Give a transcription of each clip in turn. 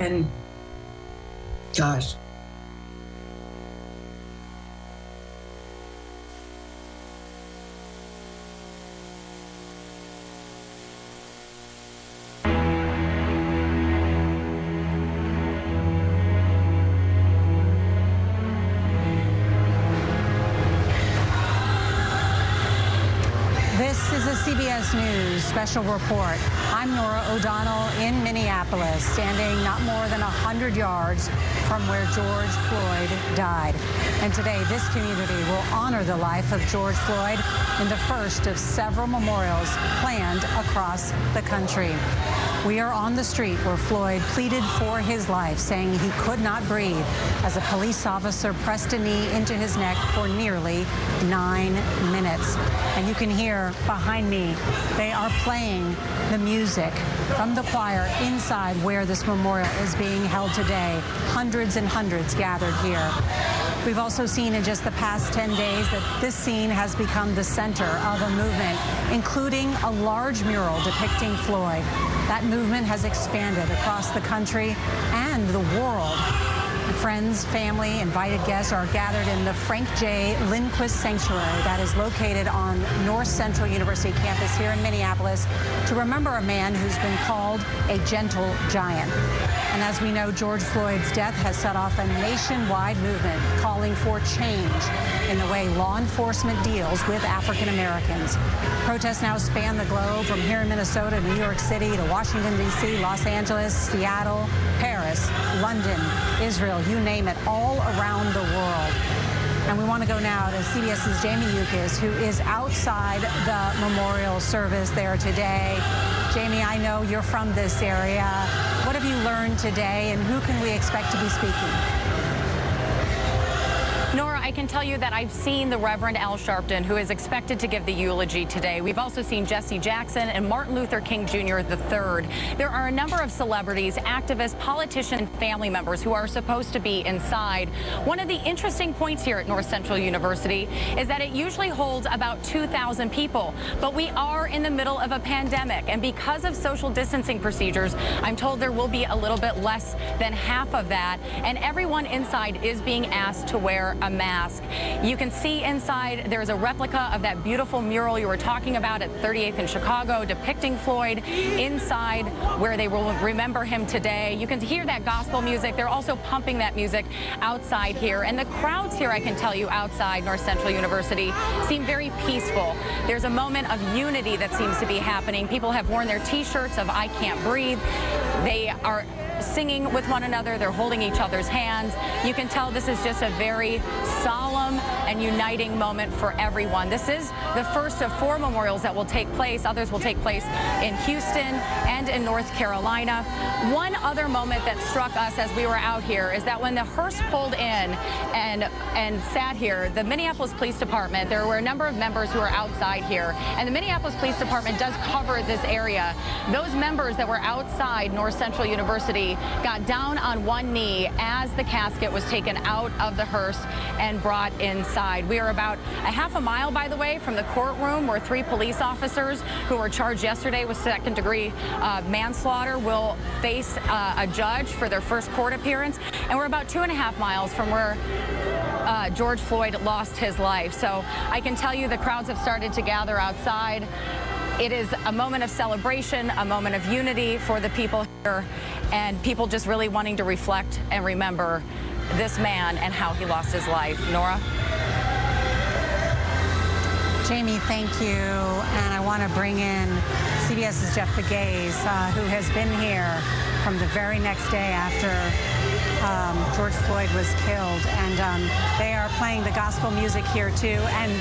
And gosh. This is a CBS News special report. I'm Nora O'Donnell in Minneapolis, standing not more than 100 yards from where George Floyd died. And today, this community will honor the life of George Floyd in the first of several memorials planned across the country. We are on the street where Floyd pleaded for his life, saying he could not breathe as a police officer pressed a knee into his neck for nearly 9 minutes. And you can hear behind me, they are playing the music from the choir inside where this memorial is being held today. Hundreds and hundreds gathered here. We've also seen in just the past 10 days that this scene has become the center of a movement, including a large mural depicting Floyd. That movement has expanded across the country and the world. Friends, family, invited guests are gathered in the Frank J. Lindquist Sanctuary that is located on North Central University campus here in Minneapolis to remember a man who's been called a gentle giant. And as we know, George Floyd's death has set off a nationwide movement calling for change in the way law enforcement deals with African Americans. Protests now span the globe from here in Minnesota, New York City, to Washington, D.C., Los Angeles, Seattle, Paris, London, Israel, you name it, all around the world. And we want to go now to CBS's Jamie Yukas, who is outside the memorial service there today. Jamie, I know you're from this area. What have you learned today, and who can we expect to be speaking? Nora, I can tell you that I've seen the Reverend Al Sharpton, who is expected to give the eulogy today. We've also seen Jesse Jackson and Martin Luther King Jr. III. There are a number of celebrities, activists, politicians, and family members who are supposed to be inside. One of the interesting points here at North Central University is that it usually holds about 2,000 people, but we are in the middle of a pandemic, and because of social distancing procedures, I'm told there will be a little bit less than half of that, and everyone inside is being asked to wear a mask. You can see inside there's a replica of that beautiful mural you were talking about at 38th in Chicago depicting Floyd inside where they will remember him today. You can hear that gospel music. They're also pumping that music outside here. And the crowds here, I can tell you, outside North Central University seem very peaceful. There's a moment of unity that seems to be happening. People have worn their T-shirts of "I Can't Breathe." They are singing with one another. They're holding each other's hands. You can tell this is just a very solemn and uniting moment for everyone. This is the first of 4 memorials that will take place. Others will take place in Houston and in North Carolina. One other moment that struck us as we were out here is that when the hearse pulled in and sat here, the Minneapolis Police Department, there were a number of members who were outside here, and the Minneapolis Police Department does cover this area. Those members that were outside North Central University got down on one knee as the casket was taken out of the hearse and brought inside. We are about a half a mile, by the way, from the courtroom where 3 police officers who were charged yesterday with second-degree manslaughter will face a judge for their first court appearance. And we're about 2.5 miles from where George Floyd lost his life. So I can tell you the crowds have started to gather outside. It is a moment of celebration, a moment of unity for the people here, and people just really wanting to reflect and remember this man and how he lost his life. Nora? Jamie, thank you. And I want to bring in CBS's Jeff Pegues, who has been here from the very next day after George Floyd was killed. And they are playing the gospel music here, too. And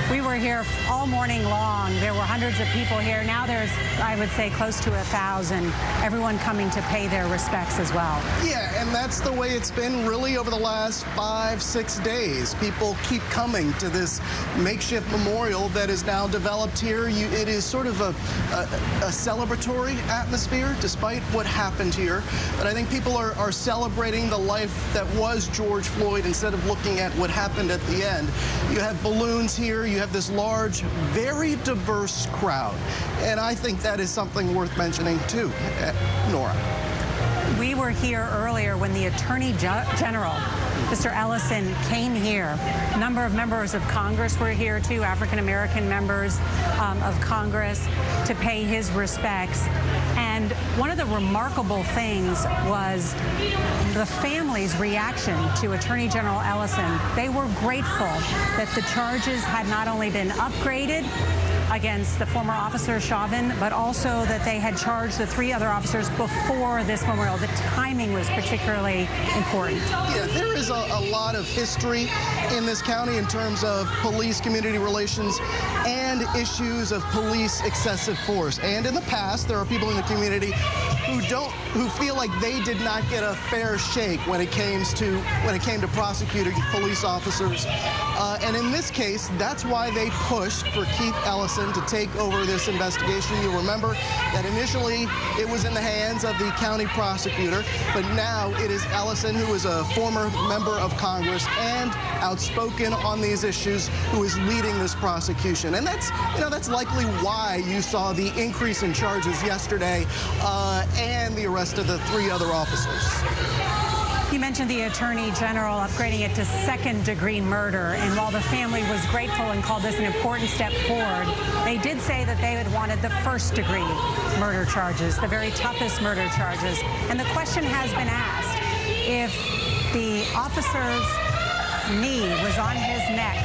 we were here all morning long. There were hundreds of people here. Now there's, I would say, close to 1,000. Everyone coming to pay their respects as well. Yeah, and that's the way it's been really over the last 5-6 days. People keep coming to this makeshift memorial that is now developed here. It is sort of a celebratory atmosphere, despite what happened here. But I think people are celebrating the life that was George Floyd instead of looking at what happened at the end. You have balloons here. You have this large, very diverse crowd. And I think that is something worth mentioning, too. Nora. We were here earlier when the Attorney General, Mr. Ellison, came here. A number of members of Congress were here too, African-American members of Congress, to pay his respects. And one of the remarkable things was the family's reaction to Attorney General Ellison. They were grateful that the charges had not only been upgraded against the former officer Chauvin, but also that they had charged the 3 other officers before this memorial. The timing was particularly important. Yeah, there is a lot of history in this county in terms of police community relations and issues of police excessive force. And in the past, there are people in the community who feel like they did not get a fair shake when it came to prosecuting police officers. And in this case, that's why they pushed for Keith Ellison to take over this investigation. You'll remember that initially it was in the hands of the county prosecutor, but now it is Ellison, who is a former member of Congress and outspoken on these issues, who is leading this prosecution. And that's likely why you saw the increase in charges yesterday and the arrest of the 3 other officers. You mentioned the Attorney General upgrading it to second-degree murder, and while the family was grateful and called this an important step forward, they did say that they had wanted the first-degree murder charges, the very toughest murder charges. And the question has been asked, if the officer's knee was on his neck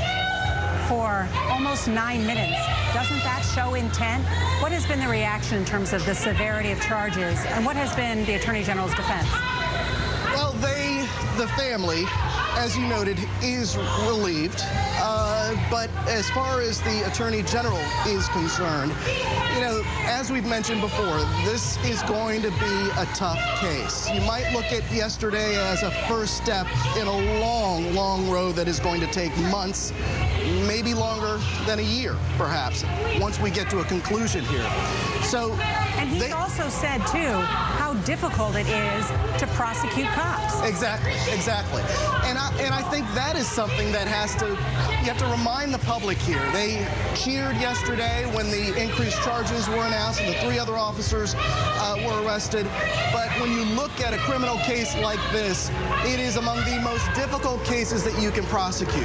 for almost 9 minutes, doesn't that show intent? What has been the reaction in terms of the severity of charges, and what has been the Attorney General's defense? Well, the family, as you noted, is relieved. But as far as the Attorney General is concerned, as we've mentioned before, this is going to be a tough case. You might look at yesterday as a first step in a long, long road that is going to take months, maybe longer than a year, perhaps, once we get to a conclusion here. And he's also said, too, how difficult it is to prosecute cops. Exactly. And I think that is something that you have to remind the public here. They cheered yesterday when the increased charges were announced and the 3 other officers were arrested. But when you look at a criminal case like this, it is among the most difficult cases that you can prosecute.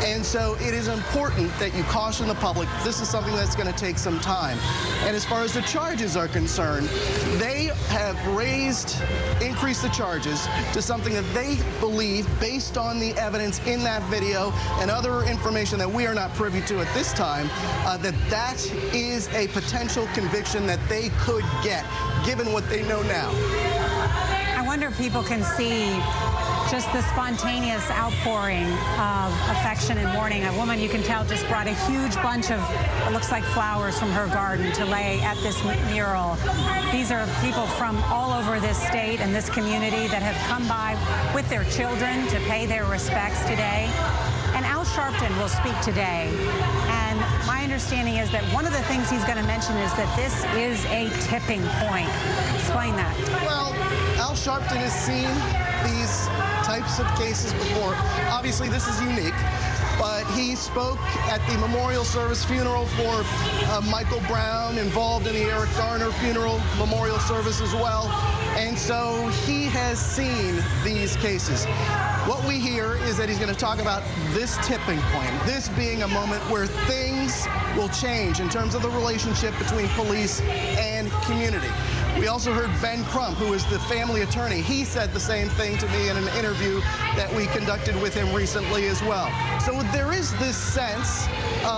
And so it is important that you caution the public. This is something that's going to take some time. And as far as the charges are concerned, they have increased the charges to something that they believe, based on the evidence in that video and other information that we are not privy to at this time, that is a potential conviction that they could get, given what they know now. I wonder if people can see just the spontaneous outpouring of affection and mourning. A woman, you can tell, just brought a huge bunch of, it looks like flowers from her garden to lay at this mural. These are people from all over this state and this community that have come by with their children to pay their respects today. And Al Sharpton will speak today. And my understanding is that one of the things he's going to mention is that this is a tipping point. Explain that. Well, Al Sharpton has seen these types of cases before. Obviously, this is unique, but he spoke at the memorial service funeral for Michael Brown, involved in the Eric Garner funeral memorial service as well. And so he has seen these cases. What we hear is that he's going to talk about this tipping point, this being a moment where things will change in terms of the relationship between police and community. We also heard Ben Crump, who is the family attorney. He said the same thing to me in an interview that we conducted with him recently as well. So there is this sense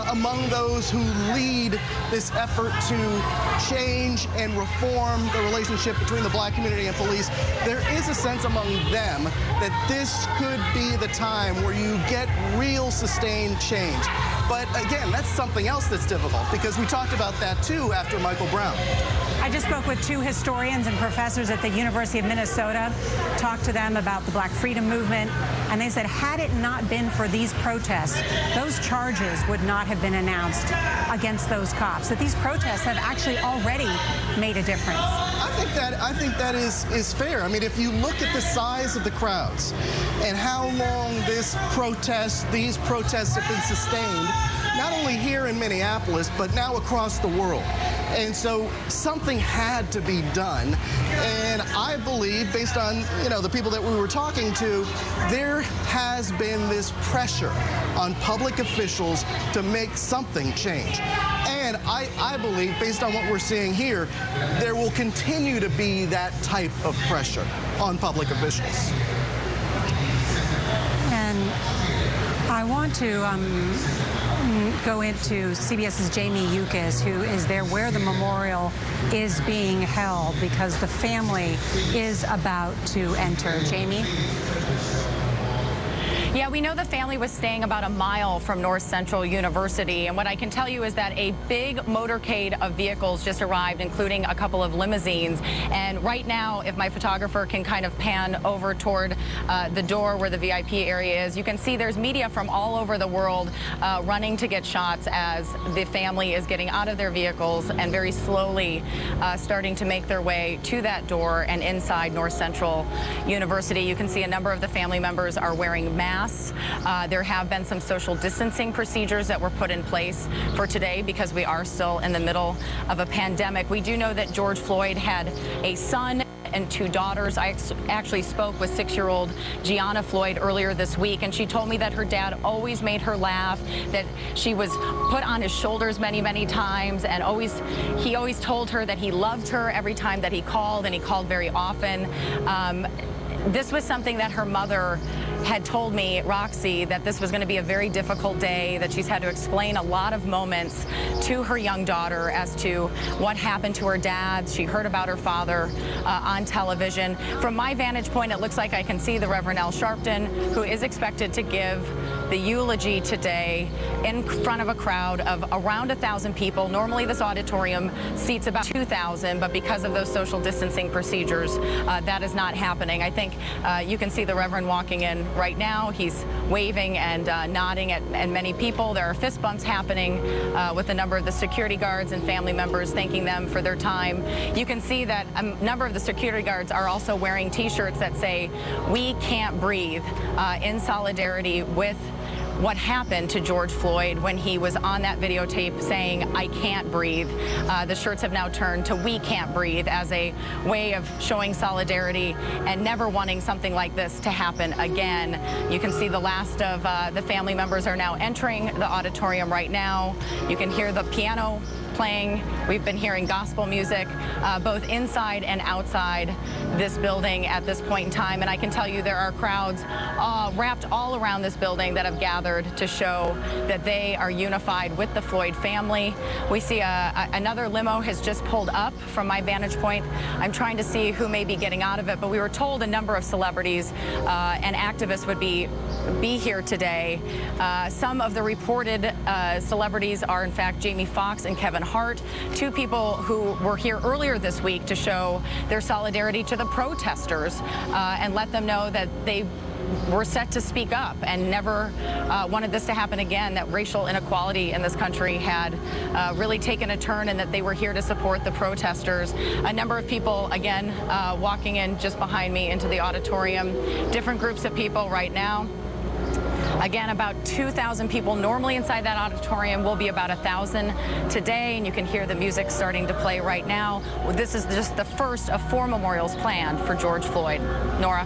among those who lead this effort to change and reform the relationship between the black community and police. There is a sense among them that this could be the time where you get real sustained change. But again, that's something else that's difficult, because we talked about that too after Michael Brown. I just spoke with 2 historians and professors at the University of Minnesota, talked to them about the Black Freedom Movement, and they said had it not been for these protests, those charges would not have been announced against those cops, that these protests have actually already made a difference. I think that is fair. I mean, if you look at the size of the crowds and how long these protests have been sustained, not only here in Minneapolis, but now across the world. And so something had to be done. And I believe, based on, the people that we were talking to, there has been this pressure on public officials to make something change. And I believe, based on what we're seeing here, there will continue to be that type of pressure on public officials. And I want to go into CBS's Jamie Yukas, who is there where the memorial is being held, because the family is about to enter. Jamie? Yeah, we know the family was staying about a mile from North Central University, and what I can tell you is that a big motorcade of vehicles just arrived, including a couple of limousines. And right now, if my photographer can kind of pan over toward the door where the VIP area is, you can see there's media from all over the world running to get shots as the family is getting out of their vehicles and very slowly starting to make their way to that door and inside North Central University. You can see a number of the family members are wearing masks. There have been some social distancing procedures that were put in place for today because we are still in the middle of a pandemic. We do know that George Floyd had a son and 2 daughters. I actually spoke with 6-year-old Gianna Floyd earlier this week, and she told me that her dad always made her laugh, that she was put on his shoulders many, many times, and he always told her that he loved her every time that he called, and he called very often. This was something that her mother had told me, Roxy, that this was going to be a very difficult day, that she's had to explain a lot of moments to her young daughter as to what happened to her dad. She heard about her father on television. From my vantage point, it looks like I can see the Reverend Al Sharpton, who is expected to give the eulogy today in front of a crowd of around 1,000 people. Normally this auditorium seats about 2,000, but because of those social distancing procedures, that is not happening. I think you can see the Reverend walking in right now. He's waving and nodding at many people. There are fist bumps happening with a number of the security guards and family members, thanking them for their time. You can see that a number of the security guards are also wearing T-shirts that say, "We can't breathe," in solidarity with what happened to George Floyd when he was on that videotape saying, "I can't breathe." The shirts have now turned to "We can't breathe" as a way of showing solidarity and never wanting something like this to happen again. You can see the last of the family members are now entering the auditorium right now. You can hear the piano playing. We've been hearing gospel music both inside and outside this building at this point in time, and I can tell you there are crowds wrapped all around this building that have gathered to show that they are unified with the Floyd family. We see another limo has just pulled up from my vantage point. I'm trying to see who may be getting out of it, but we were told a number of celebrities and activists would be here today. Some of the reported celebrities are in fact Jamie Foxx and Kevin Hart, 2 people who were here earlier this week to show their solidarity to the protesters and let them know that they were set to speak up and never wanted this to happen again, that racial inequality in this country had really taken a turn and that they were here to support the protesters. A number of people, again, walking in just behind me into the auditorium, different groups of people right now. Again, about 2,000 people normally inside that auditorium. Will be about 1,000 today, and you can hear the music starting to play right now. This is just the first of 4 memorials planned for George Floyd. Nora?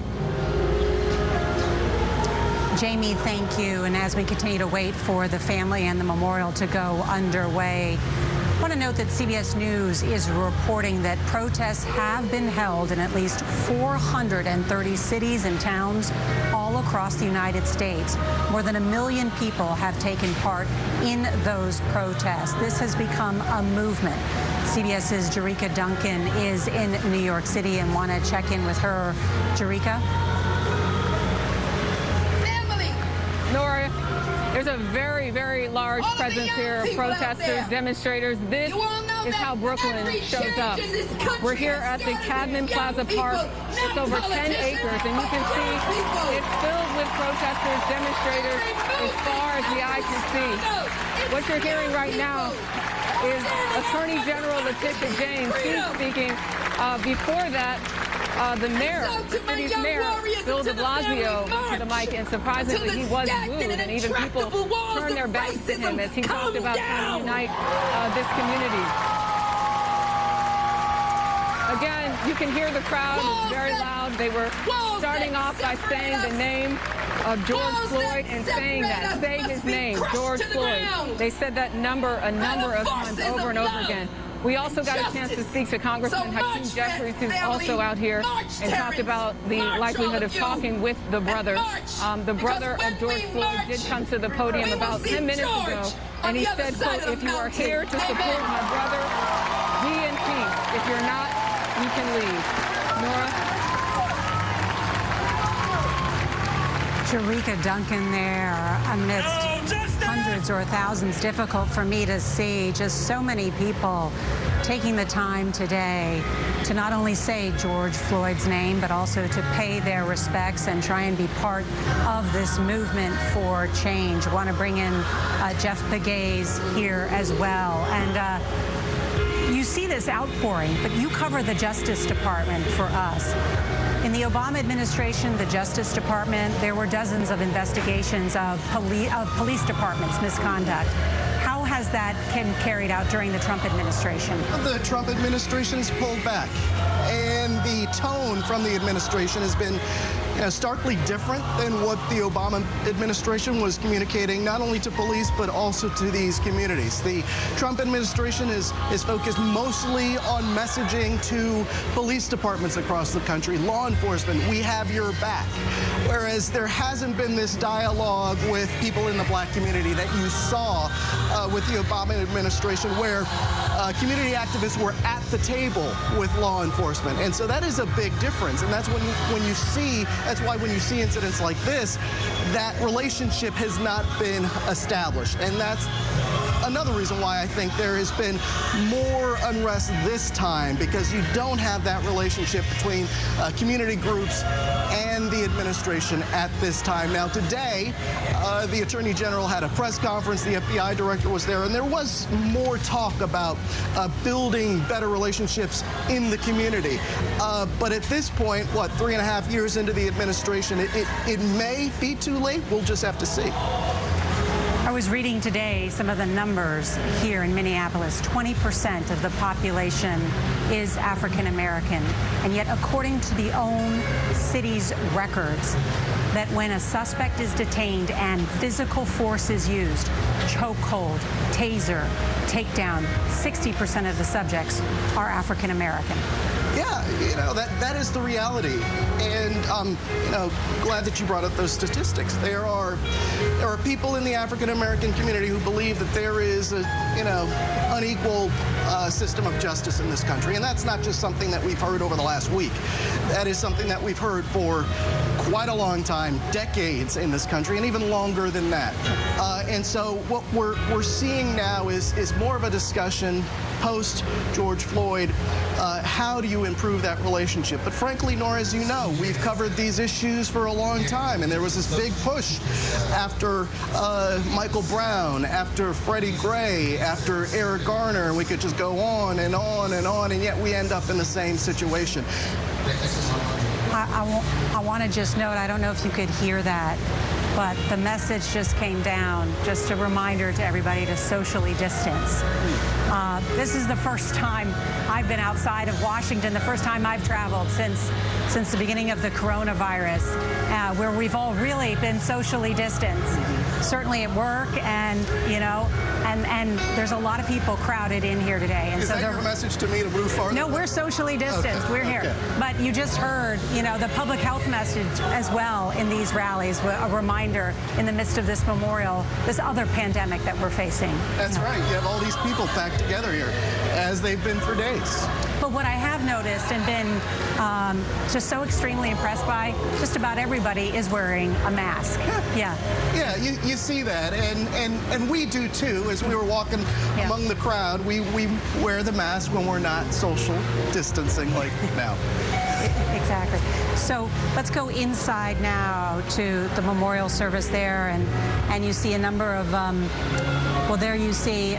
Jamie, thank you. And as we continue to wait for the family and the memorial to go underway, I want to note that CBS News is reporting that protests have been held in at least 430 cities and towns all across the United States. More than 1 million people have taken part in those protests. This has become a movement. CBS's Jerika Duncan is in New York City and want to check in with her. Jerika? Nora, there's a very, very large presence here of protesters, demonstrators. This is how Brooklyn shows up. We're here at the Cadman Plaza Park. It's over 10 acres, and you can see it's filled with protesters, demonstrators, as far as the eye can see. What you're hearing right now is Attorney General Letitia James. She's speaking. Before that, the mayor, the city's mayor, Bill de Blasio, went to the mic, and surprisingly, he was booed, and even people turned their backs to him as he talked about trying to unite this community. Again, you can hear the crowd. It's very loud. They were starting off by saying the name of George Floyd and saying that. Say his name, George Floyd. They said that number a number of times over and over again. We also got a chance to speak to Congressman Hakeem Jeffries, who's also out here, and talked about the likelihood of talking with the brother. The brother of George Floyd did come to the podium about 10 minutes ago, and he said, quote, "If you are here to support my brother, be in peace. If you're not, you can leave." Nora? Jerika Duncan there amidst hundreds or thousands, difficult for me to see, just so many people taking the time today to not only say George Floyd's name, but also to pay their respects and try and be part of this movement for change. I want to bring in Jeff Pegues here as well. And you see this outpouring, but you cover the Justice Department for us. In the Obama administration, the Justice Department, there were dozens of investigations of police departments' misconduct. How has that been carried out during the Trump administration? The Trump administration has pulled back, and the tone from the administration has been starkly different than what the Obama administration was communicating, not only to police, but also to these communities. The Trump administration is focused mostly on messaging to police departments across the country, law enforcement, we have your back. Whereas there hasn't been this dialogue with people in the black community that you saw with the Obama administration, where community activists were at the table with law enforcement. And so that is a big difference. And that's that's why when you see incidents like this, that relationship has not been established. And that's another reason why I think there has been more unrest this time, because you don't have that relationship between community groups and the administration at this time. Now, today, the Attorney General had a press conference, the FBI director was there, and there was more talk about building better relationships in the community. But at this point, 3.5 years into the administration, it may be too late. We'll just have to see. I was reading today some of the numbers here in Minneapolis. 20% of the population is African American. And yet, according to the own city's records, that when a suspect is detained and physical force is used, chokehold, taser, takedown, 60% of the subjects are African American. Yeah, that is the reality, and glad that you brought up those statistics. There are people in the African American community who believe that there is a unequal system of justice in this country, and that's not just something that we've heard over the last week. That is something that we've heard for quite a long time, decades in this country, and even longer than that. And so what we're seeing now is more of a discussion post George Floyd. How do you improve that relationship? But frankly, Nora, as you know, we've covered these issues for a long time, and there was this big push after Michael Brown, after Freddie Gray, after Eric Garner, and we could just go on and on and on, and yet we end up in the same situation. I want to just note, I don't know if you could hear that, but the message just came down, just a reminder to everybody to socially distance. This is the first time I've been outside of Washington, the first time I've traveled since the beginning of the coronavirus, where we've all really been socially distanced. Certainly at work, and and there's a lot of people crowded in here today. And is that your message to me to move farther? No, we're socially distanced. Okay. We're here. Okay. But you just heard, the public health message as well in these rallies, a reminder in the midst of this memorial, this other pandemic that we're facing. That's right. You have all these people packed together here, as they've been for days. But what I have noticed and been just so extremely impressed by, just about everybody is wearing a mask. Yeah. Yeah, you see that, and we do too. As we were walking among the crowd, we wear the mask when we're not social distancing like now. Exactly. So let's go inside now to the memorial service there, and you see a number of, there you see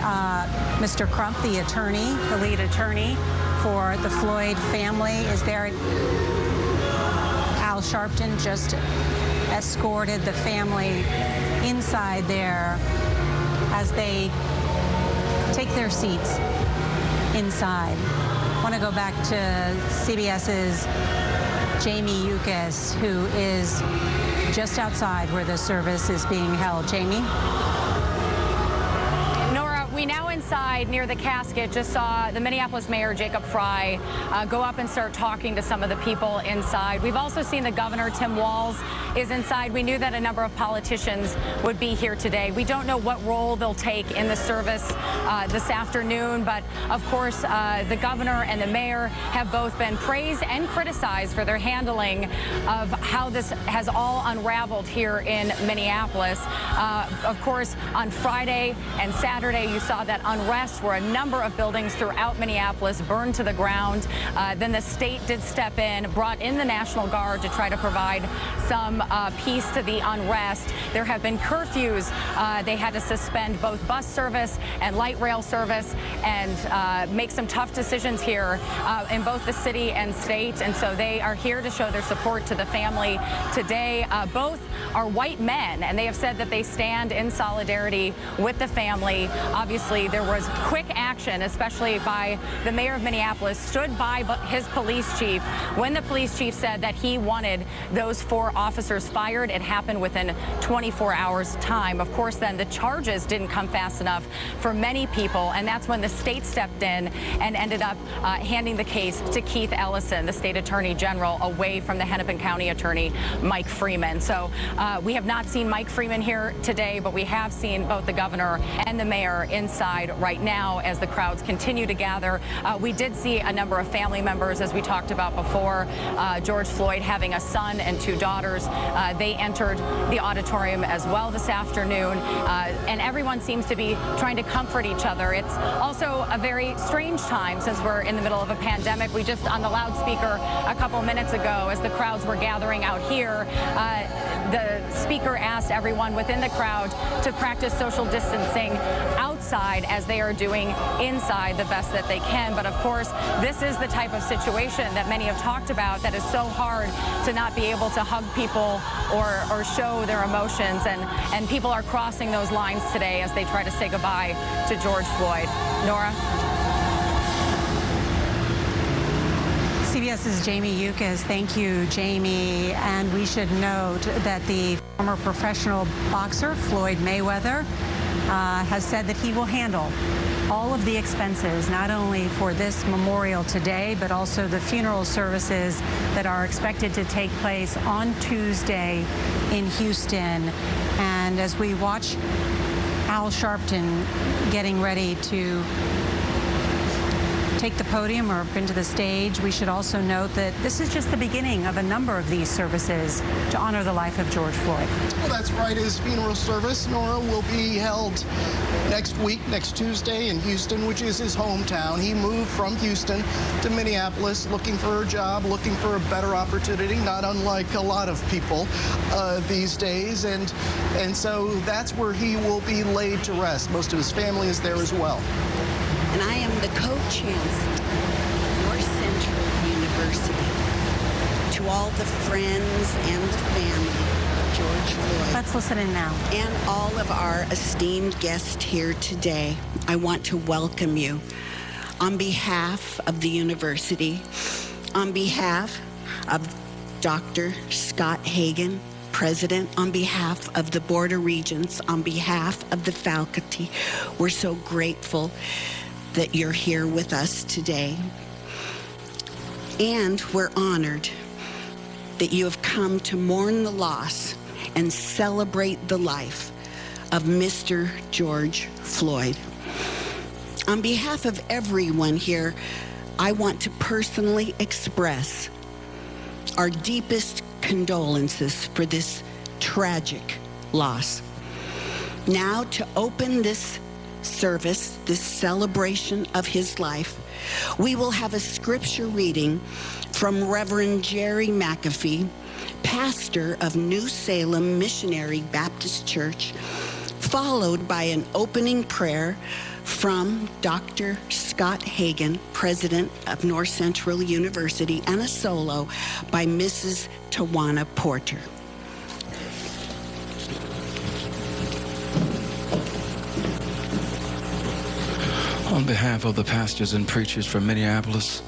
Mr. Crump, the attorney, the lead attorney for the Floyd family is there. Al Sharpton just escorted the family inside there as they take their seats inside. I want to go back to CBS's Jamie Yukas, who is just outside where the service is being held. Jamie? We now inside near the casket just saw the Minneapolis Mayor Jacob Frey go up and start talking to some of the people inside. We've also seen the governor, Tim Walz, is inside. We knew that a number of politicians would be here today. We don't know what role they'll take in the service this afternoon, but of course the governor and the mayor have both been praised and criticized for their handling of how this has all unraveled here in Minneapolis. Of course, on Friday and Saturday, you saw that unrest where a number of buildings throughout Minneapolis burned to the ground. Then the state did step in, brought in the National Guard to try to provide some peace to the unrest. There have been curfews. They had to suspend both bus service and light rail service and make some tough decisions here in both the city and state. And so they are here to show their support to the family today. Both are white men, and they have said that they stand in solidarity with the family. Obviously, there was quick action, especially by the mayor of Minneapolis, stood by his police chief. When the police chief said that he wanted those 4 officers fired, it happened within 24 hours time. Of course, then the charges didn't come fast enough for many people, and that's when the state stepped in and ended up handing the case to Keith Ellison, the state attorney general, away from the Hennepin County attorney, Mike Freeman. So we have not seen Mike Freeman here today, but we have seen both the governor and the mayor inside right now as the crowds continue to gather. We did see a number of family members, as we talked about before. George Floyd having a son and 2 daughters. They entered the auditorium as well this afternoon, and everyone seems to be trying to comfort each other. It's also a very strange time since we're in the middle of a pandemic. We just on the loudspeaker a couple minutes ago, as the crowds were gathering out here, the speaker asked everyone within the crowd to practice social distancing outside as they are doing inside the best that they can. But of course, this is the type of situation that many have talked about, that is so hard to not be able to hug people or show their emotions. And people are crossing those lines today as they try to say goodbye to George Floyd. Nora? CBS's Jamie Yukas. Thank you, Jamie. And we should note that the former professional boxer, Floyd Mayweather, has said that he will handle all of the expenses, not only for this memorial today, but also the funeral services that are expected to take place on Tuesday in Houston. And as we watch Al Sharpton getting ready to take the podium or into the stage, we should also note that this is just the beginning of a number of these services to honor the life of George Floyd. Well, that's right. His funeral service, Nora, will be held next week, next Tuesday in Houston, which is his hometown. He moved from Houston to Minneapolis looking for a job, looking for a better opportunity, not unlike a lot of people these days. And so that's where he will be laid to rest. Most of his family is there as well. And I am the co-chancellor of North Central University. To all the friends and the family of George Floyd. Let's listen in now. And all of our esteemed guests here today, I want to welcome you. On behalf of the university, on behalf of Dr. Scott Hagan, President, on behalf of the Board of Regents, on behalf of the faculty, we're so grateful that you're here with us today. And we're honored that you have come to mourn the loss and celebrate the life of Mr. George Floyd. On behalf of everyone here, I want to personally express our deepest condolences for this tragic loss. Now, to open this service, this celebration of his life, we will have a scripture reading from Reverend Jerry McAfee, pastor of New Salem Missionary Baptist Church, followed by an opening prayer from Dr. Scott Hagan, president of North Central University, and a solo by Mrs. Tawana Porter. On behalf of the pastors and preachers from Minneapolis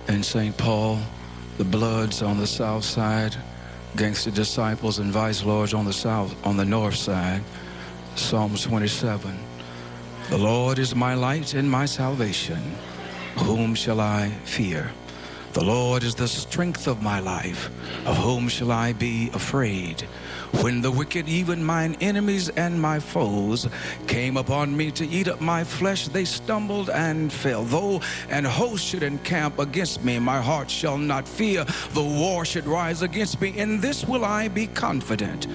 and St. Paul, the Bloods on the south side, Gangster Disciples and Vice Lords on the north side, Psalms 27. The Lord is my light and my salvation. Whom shall I fear? The Lord is the strength of my life. Of whom shall I be afraid? When the wicked, even mine enemies and my foes, came upon me to eat up my flesh, they stumbled and fell. Though an host should encamp against me, my heart shall not fear. The war should rise against me, in this will I be confident.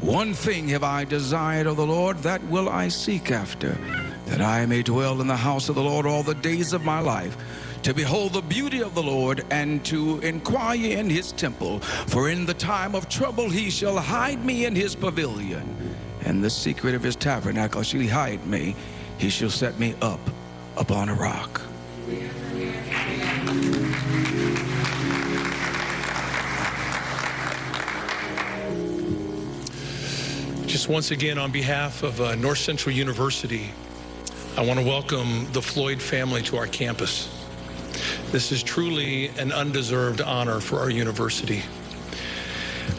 One thing have I desired of the Lord, that will I seek after, that I may dwell in the house of the Lord all the days of my life, to behold the beauty of the Lord and to inquire in his temple. For in the time of trouble he shall hide me in his pavilion. In the secret of his tabernacle shall he hide me. He shall set me up upon a rock. Just once again, on behalf of North Central University, I want to welcome the Floyd family to our campus. This is truly an undeserved honor for our university.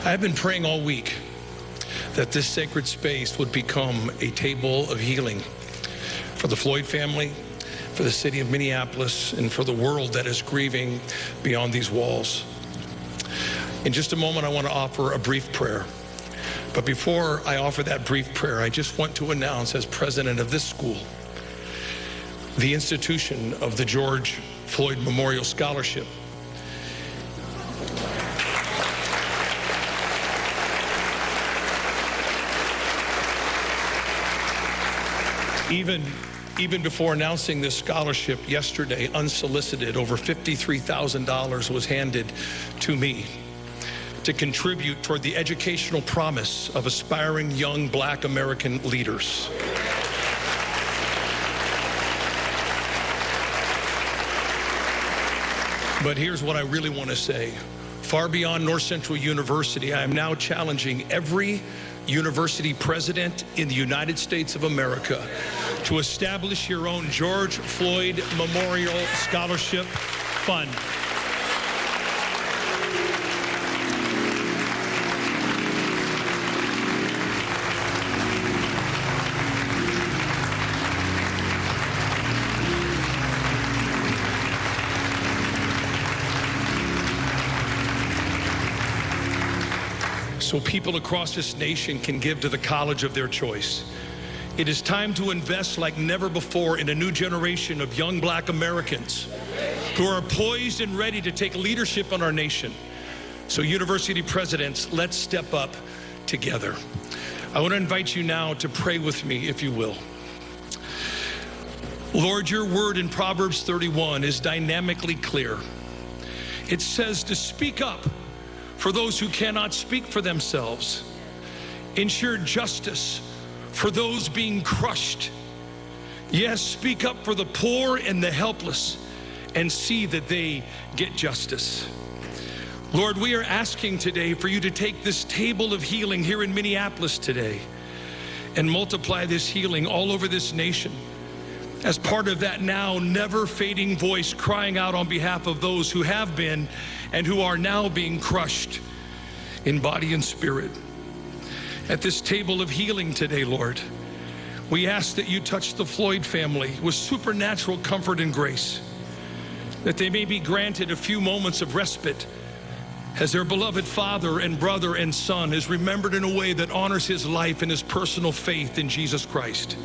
I've been praying all week that this sacred space would become a table of healing for the Floyd family, for the city of Minneapolis, and for the world that is grieving beyond these walls. In just a moment, I want to offer a brief prayer. But before I offer that brief prayer, I just want to announce, as president of this school, the institution of the George Floyd Memorial Scholarship. Even before announcing this scholarship yesterday, unsolicited, over $53,000 was handed to me to contribute toward the educational promise of aspiring young Black American leaders. But here's what I really want to say. Far beyond North Central University, I am now challenging every university president in the United States of America to establish your own George Floyd Memorial Scholarship Fund. So people across this nation can give to the college of their choice. It is time to invest like never before in a new generation of young Black Americans who are poised and ready to take leadership in our nation. So university presidents, let's step up together. I want to invite you now to pray with me, if you will. Lord, your word in Proverbs 31 is dynamically clear. It says to speak up for those who cannot speak for themselves. Ensure justice for those being crushed. Yes, speak up for the poor and the helpless and see that they get justice. Lord, we are asking today for you to take this table of healing here in Minneapolis today and multiply this healing all over this nation as part of that now never fading voice crying out on behalf of those who have been and who are now being crushed in body and spirit. At this table of healing today, Lord, we ask that you touch the Floyd family with supernatural comfort and grace, that they may be granted a few moments of respite as their beloved father and brother and son is remembered in a way that honors his life and his personal faith in Jesus Christ.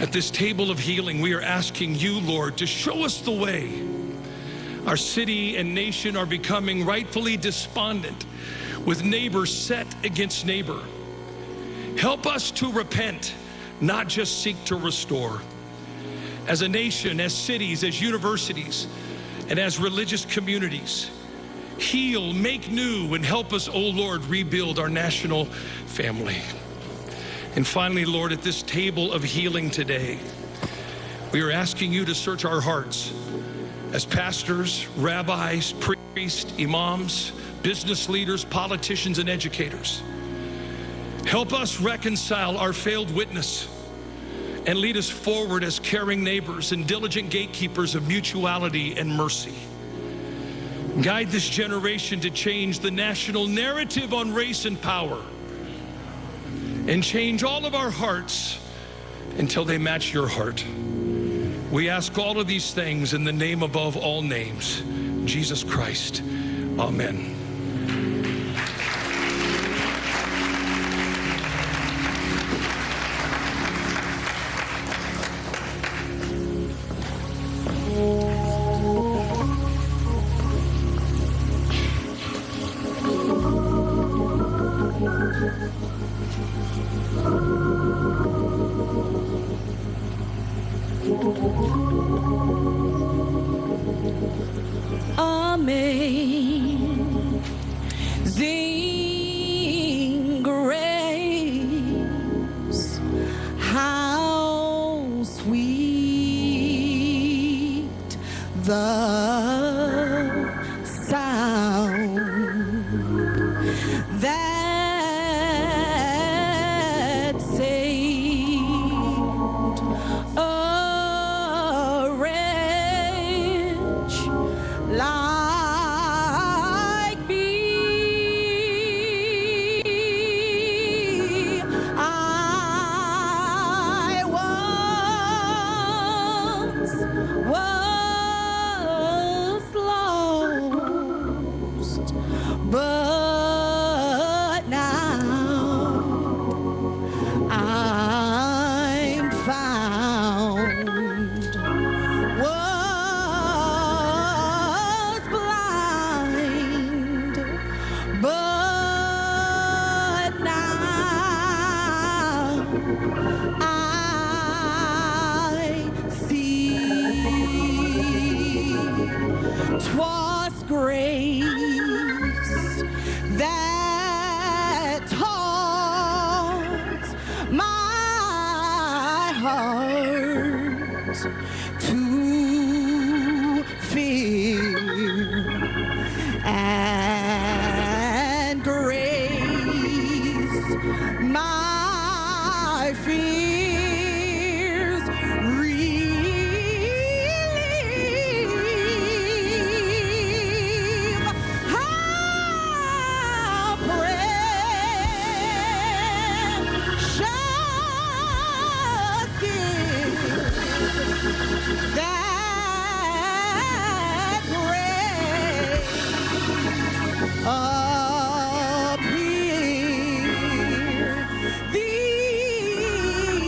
At this table of healing, we are asking you, Lord, to show us the way. Our city and nation are becoming rightfully despondent, with neighbor set against neighbor. Help us to repent, not just seek to restore. As a nation, as cities, as universities, and as religious communities, heal, make new, and help us, oh Lord, rebuild our national family. And finally, Lord, at this table of healing today, we are asking you to search our hearts as pastors, rabbis, priests, imams, business leaders, politicians, and educators. Help us reconcile our failed witness and lead us forward as caring neighbors and diligent gatekeepers of mutuality and mercy. Guide this generation to change the national narrative on race and power, and change all of our hearts until they match your heart. We ask all of these things in the name above all names, Jesus Christ. Amen. Amazing grace, how sweet the sound that saved a wretch like me. I once was lost, but now I'm found. Was blind, but now I see. 'Twas grace that taught my heart to fear, and grace my fears relieve. How precious gift that grace appeared thee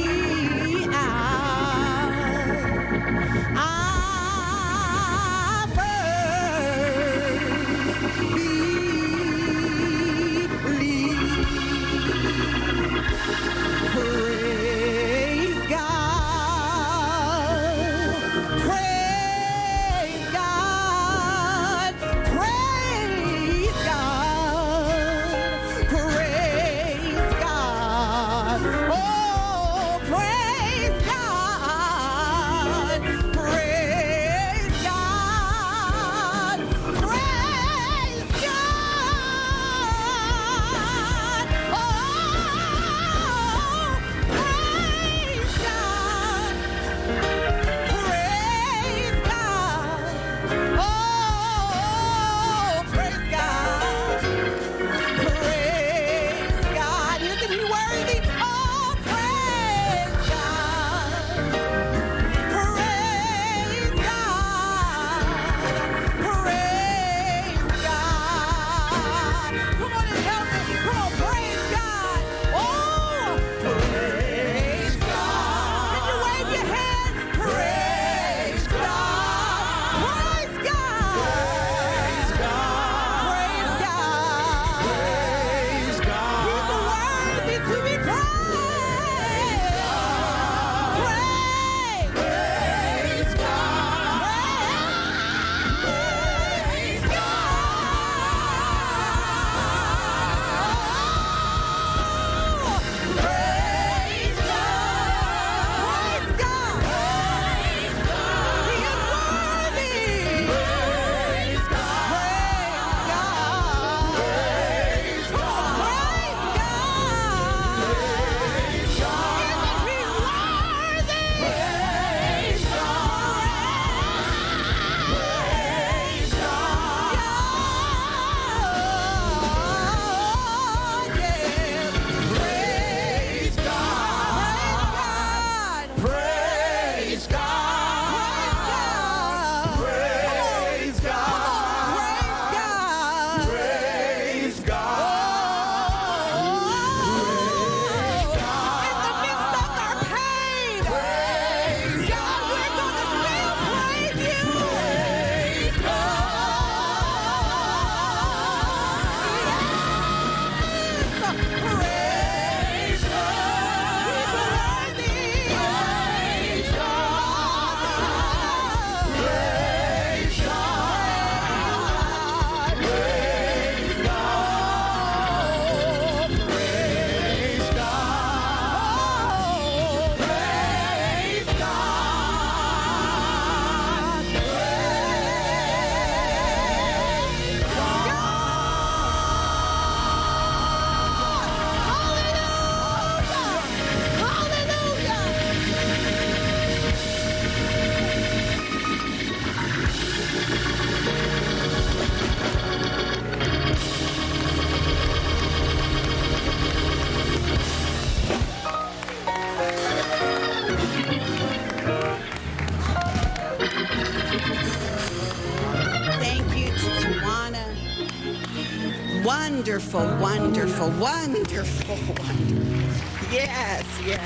Wonderful, wonderful, wonderful, wonderful. Yes, yes.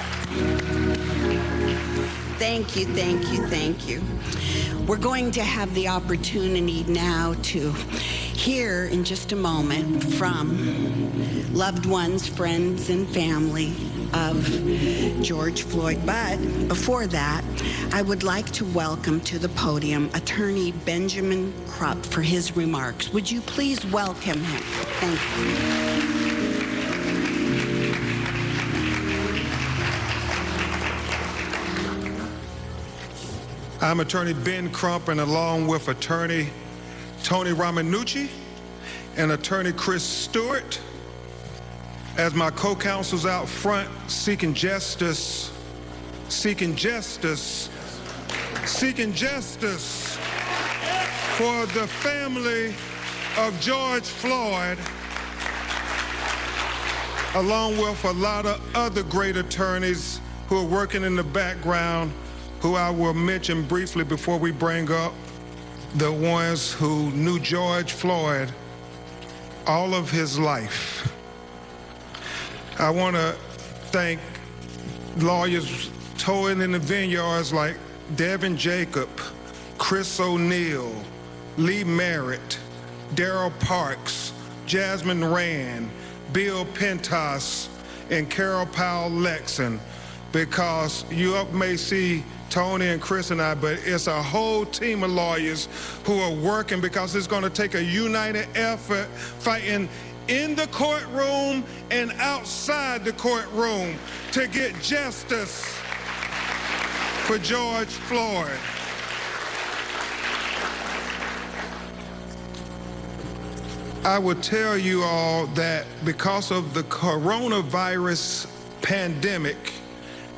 Thank you, thank you, thank you. We're going to have the opportunity now to hear in just a moment from loved ones, friends, and family of George Floyd. But before that, I would like to welcome to the podium Attorney Benjamin Krupp for his remarks. Would you please welcome him? Thank you. I'm Attorney Ben Crump, and along with Attorney Tony Ramanucci and Attorney Chris Stewart, as my co-counsels out front seeking justice, seeking justice, seeking justice for the family of George Floyd, along with a lot of other great attorneys who are working in the background, who I will mention briefly before we bring up the ones who knew George Floyd all of his life. I want to thank lawyers towing in the vineyards like Devin Jacob, Chris O'Neill, Lee Merritt, Darrell Parks, Jasmine Rand, Bill Pentas, and Carol Powell-Lexon, because you may see Tony and Chris and I, but it's a whole team of lawyers who are working, because it's going to take a united effort fighting in the courtroom and outside the courtroom to get justice for George Floyd. I would tell you all that because of the coronavirus pandemic,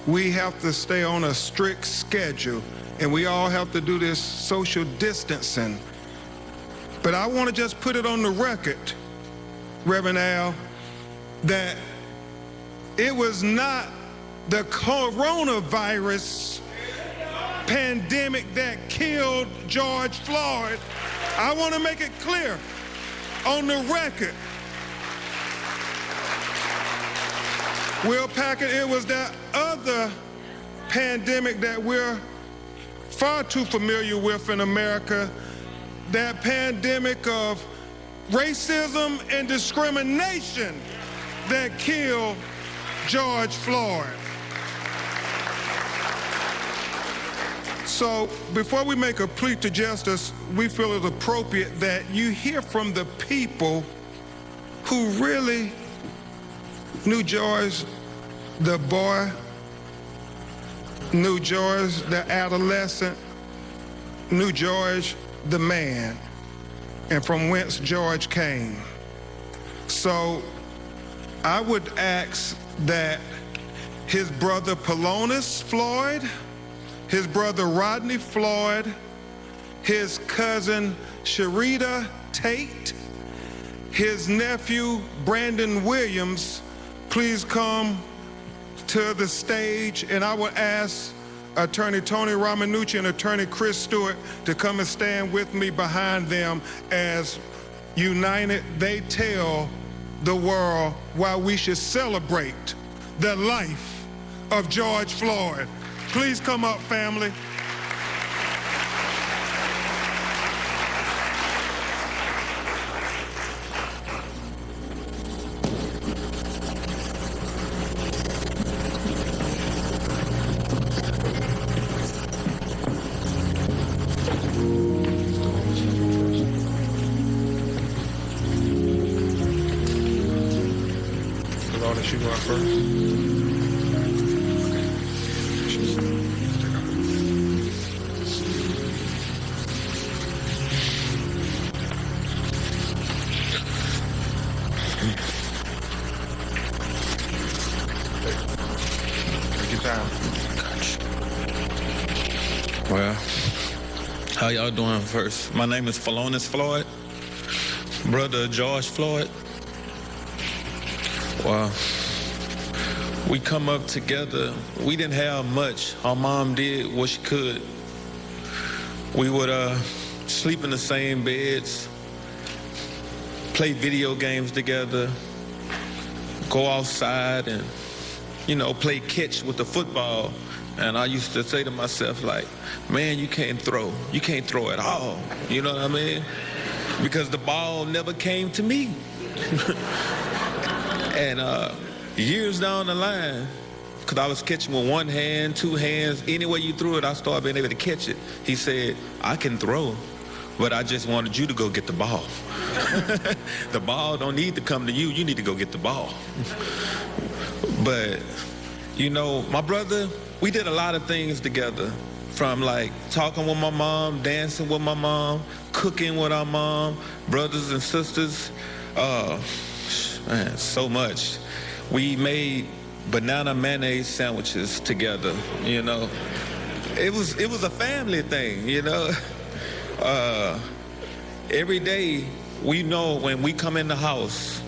we have to stay on a strict schedule, and we all have to do this social distancing. But I want to just put it on the record, Reverend Al, that it was not the coronavirus pandemic that killed George Floyd. I want to make it clear on the record. Will Packard, it was that other pandemic that we're far too familiar with in America, that pandemic of racism and discrimination that killed George Floyd. So before we make a plea to justice, we feel it appropriate that you hear from the people who really knew George the boy, knew George the adolescent, knew George the man, and from whence George came. So I would ask that his brother Polonus Floyd, his brother Rodney Floyd, his cousin Sharita Tate, his nephew Brandon Williams, please come to the stage, and I would ask Attorney Tony Ramanucci and Attorney Chris Stewart to come and stand with me behind them as united they tell the world why we should celebrate the life of George Floyd. Please come up, family. You go out first. Well, how y'all doing first? My name is Polonus Floyd, brother of George Floyd. Well, we come up together. We didn't have much. Our mom did what she could. We would sleep in the same beds. play video games together, go outside and, you know, play catch with the football. And I used to say to myself, like, man, you can't throw. You can't throw at all. You know what I mean? Because the ball never came to me. And years down the line, because I was catching with one hand, two hands, any way you threw it, I started being able to catch it. He said, I can throw, but I just wanted you to go get the ball. The ball don't need to come to you. You need to go get the ball. But, you know, my brother, we did a lot of things together, from like talking with my mom, dancing with my mom, cooking with our mom, brothers and sisters. Man, so much. We made banana mayonnaise sandwiches together, you know. It was a family thing, you know. Every day, we know when we come in the house,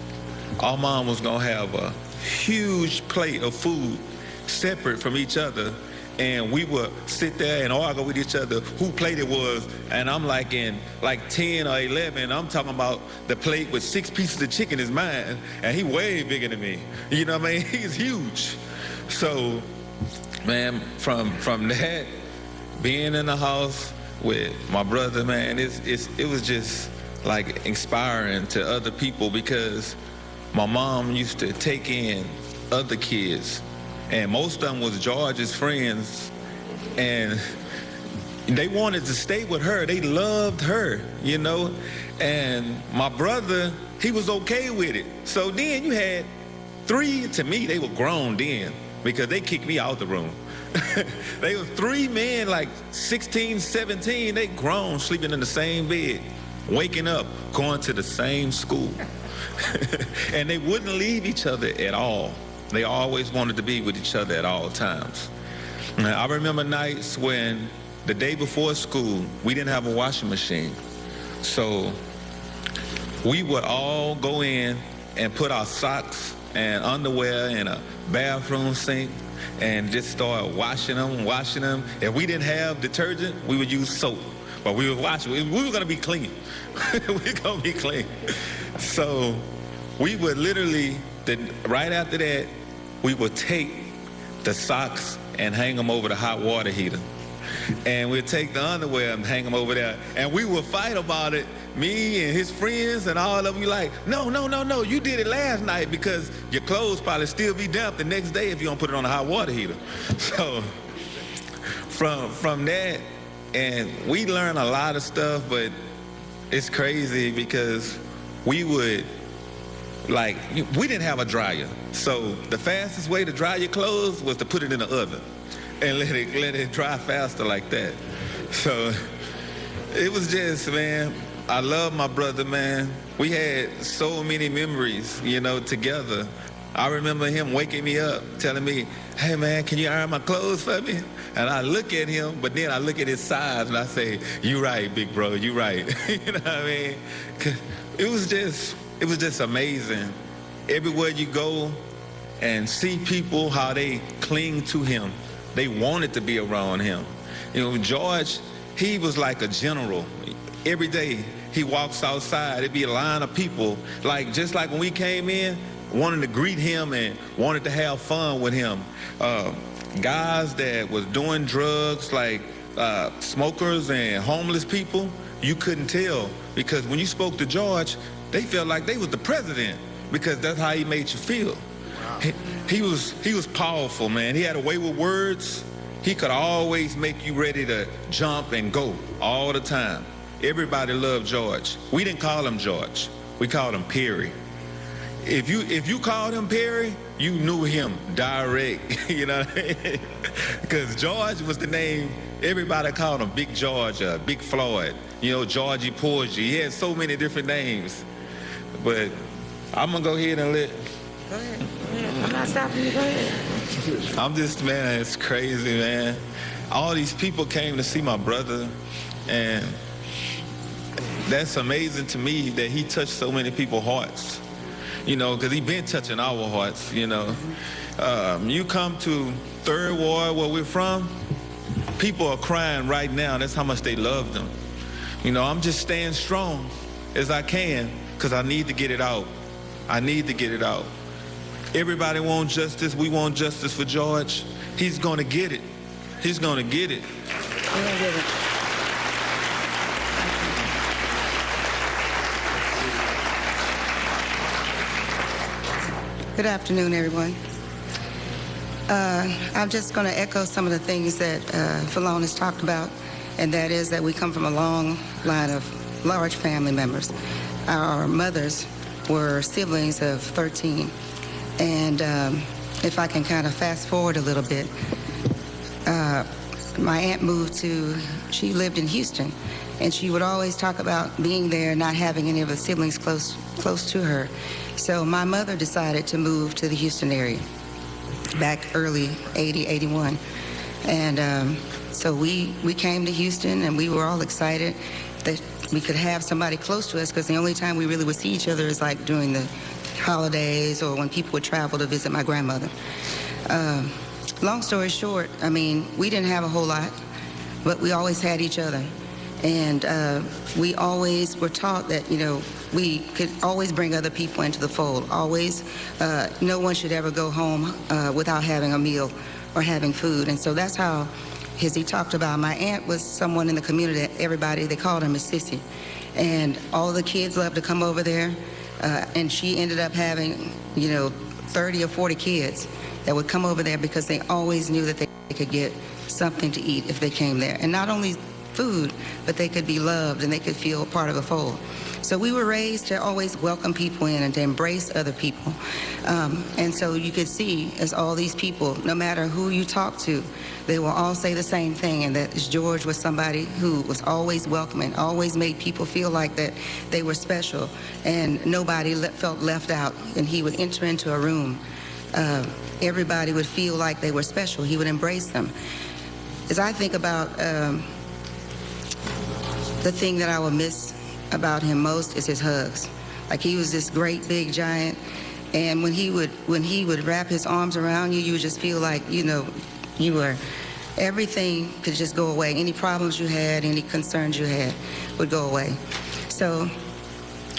our mom was gonna have a huge plate of food separate from each other, and we would sit there and argue with each other who plate it was, and I'm like in like 10 or 11, I'm talking about the plate with 6 pieces of chicken is mine, and he way bigger than me. You know what I mean? He's huge. So, man, from that, being in the house with my brother, man, it was just like inspiring to other people, because my mom used to take in other kids, and most of them was George's friends, and they wanted to stay with her. They loved her, you know, and my brother, he was okay with it. So then you had 3, to me, they were grown then, because they kicked me out the room. They were 3 men, like 16, 17, they grown, sleeping in the same bed, waking up, going to the same school. And they wouldn't leave each other at all. They always wanted to be with each other at all times. Now, I remember nights when the day before school, we didn't have a washing machine. So we would all go in and put our socks and underwear in a bathroom sink and just start washing them. If we didn't have detergent, we would use soap. But we would wash it. We were gonna be clean. We were gonna be clean. So we would literally, right after that, we would take the socks and hang them over the hot water heater. And we'd take the underwear and hang them over there. And we would fight about it, me and his friends and all of them. Like, no, you did it last night, because your clothes probably still be damp the next day if you don't put it on the hot water heater. So from that, and we learned a lot of stuff, but it's crazy because we would, like, we didn't have a dryer. So the fastest way to dry your clothes was to put it in the oven and let it dry faster like that. So it was just, man, I love my brother, man. We had so many memories, you know, together. I remember him waking me up, telling me, hey, man, can you iron my clothes for me? And I look at him, but then I look at his size and I say, you right, big bro, you right. You know what I mean? 'Cause it was just amazing. Everywhere you go and see people, how they cling to him. They wanted to be around him. You know, George, he was like a general. Every day he walks outside, it'd be a line of people, like just like when we came in, wanting to greet him and wanted to have fun with him. Guys that was doing drugs, like smokers and homeless people, you couldn't tell, because when you spoke to George, they felt like they was the president, because that's how he made you feel. Wow. He was powerful, man. He had a way with words. He could always make you ready to jump and go all the time. Everybody loved George. We didn't call him George. We called him Perry. If you called him Perry, you knew him direct, you know what I mean? Because George was the name, everybody called him Big George, Big Floyd, you know, Georgie Porgy. He had so many different names. But I'm gonna go ahead and let. Go ahead. I'm not stopping you. Go ahead. I'm just, man, it's crazy, man. All these people came to see my brother, and that's amazing to me that he touched so many people's hearts. You know, because he been touching our hearts, you know. You come to Third Ward, where we're from, people are crying right now. That's how much they love them. You know, I'm just staying strong as I can, because I need to get it out. I need to get it out. Everybody wants justice. We want justice for George. He's going to get it. He's going to get it. Good afternoon, everyone. I'm just going to echo some of the things that Falon has talked about, and that is that we come from a long line of large family members. Our mothers were siblings of 13. And if I can kind of fast forward a little bit, my aunt she lived in Houston, and she would always talk about being there, not having any of the siblings close to her. So my mother decided to move to the Houston area back early 80, 81. And so we came to Houston, and we were all excited that we could have somebody close to us, because the only time we really would see each other is like during the holidays or when people would travel to visit my grandmother. Long story short, I mean, we didn't have a whole lot, but we always had each other. And we always were taught that, you know, we could always bring other people into the fold. Always, no one should ever go home without having a meal or having food. And so that's how, as he talked about, my aunt was someone in the community that everybody, they called her Miss Sissy. And all the kids loved to come over there. And she ended up having, you know, 30 or 40 kids that would come over there because they always knew that they could get something to eat if they came there. And not only food, but they could be loved and they could feel part of a fold. So we were raised to always welcome people in and to embrace other people. And so you could see, as all these people, no matter who you talk to, they will all say the same thing, and that George was somebody who was always welcoming, always made people feel like that they were special, and nobody felt left out. And he would enter into a room. Everybody would feel like they were special. He would embrace them. As I think about the thing that I will miss about him most is his hugs. Like, he was this great big giant, and when he would wrap his arms around you, you would just feel like, you know, everything could just go away. Any problems you had, any concerns you had would go away. So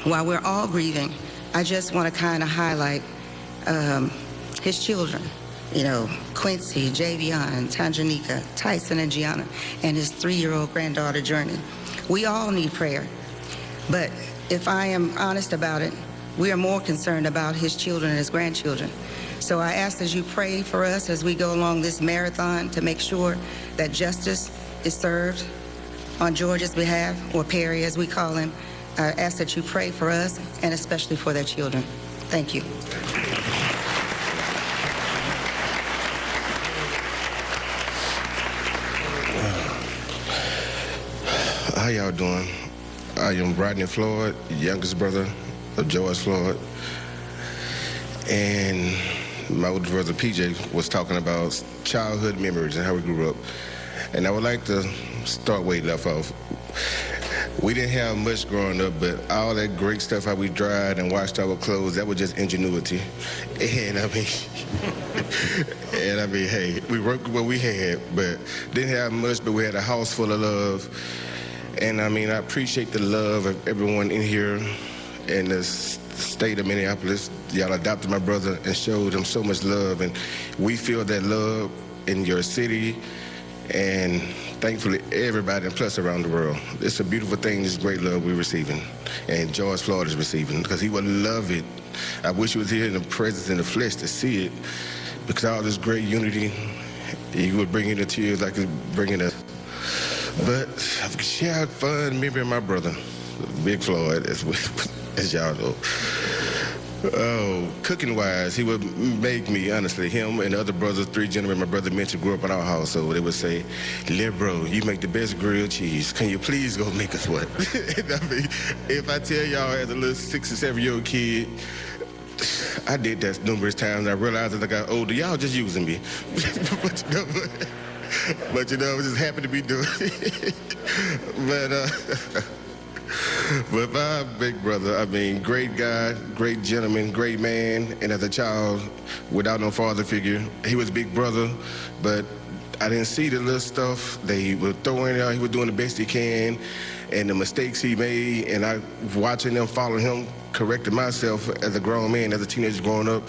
while we're all grieving, I just want to kind of highlight his children, you know, Quincy, Javion, Tanjanika, Tyson, and Gianna, and his 3-year-old granddaughter, Journey. We all need prayer. But if I am honest about it, we are more concerned about his children and his grandchildren. So I ask that you pray for us as we go along this marathon to make sure that justice is served on George's behalf, or Perry as we call him. I ask that you pray for us and especially for their children. Thank you. How y'all doing? I am Rodney Floyd, youngest brother of George Floyd. And my older brother PJ was talking about childhood memories and how we grew up. And I would like to start where he left off. We didn't have much growing up, but all that great stuff, how we dried and washed our clothes, that was just ingenuity. And I mean, hey, we worked with what we had, but didn't have much, but we had a house full of love. And I mean, I appreciate the love of everyone in here in the state of Minneapolis. Y'all adopted my brother and showed him so much love, and we feel that love in your city, and thankfully everybody, and plus around the world. It's a beautiful thing, this great love we're receiving, and George Floyd is receiving, because he would love it. I wish he was here in the presence, in the flesh, to see it, because all this great unity, he would bring in the tears like he's bringing us. But I've shared fun remembering my brother, Big Floyd, as y'all know. Oh, cooking-wise, he would make me, honestly, him and the other brothers, 3 gentlemen my brother mentioned grew up in our house, so they would say, "Little bro, you make the best grilled cheese. Can you please go make us one?" I mean, if I tell y'all as a little 6 or 7-year-old kid, I did that numerous times. I realized as I got older, y'all just using me. But you know, I was just happy to be doing it. But my big brother, I mean, great guy, great gentleman, great man. And as a child, without no father figure, he was big brother, but I didn't see the little stuff that he was throwing out. He was doing the best he can, and the mistakes he made, and I watching them follow him corrected myself as a grown man, as a teenager growing up,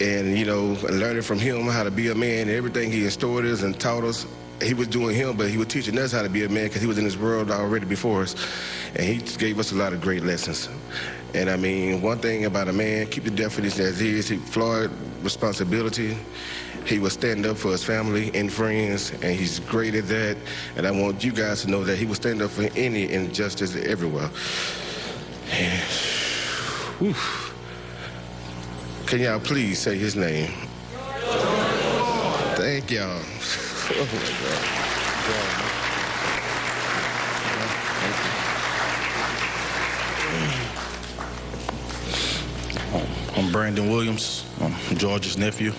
and, you know, learning from him how to be a man and everything he instilled us and taught us. He was doing him, but he was teaching us how to be a man because he was in this world already before us. And he gave us a lot of great lessons. And I mean, one thing about a man, keep the definition as is. Floyd, responsibility. He will stand up for his family and friends, and he's great at that. And I want you guys to know that he will stand up for any injustice everywhere. Can y'all please say his name? Thank y'all. Oh my God. I'm Brandon Williams. I'm George's nephew.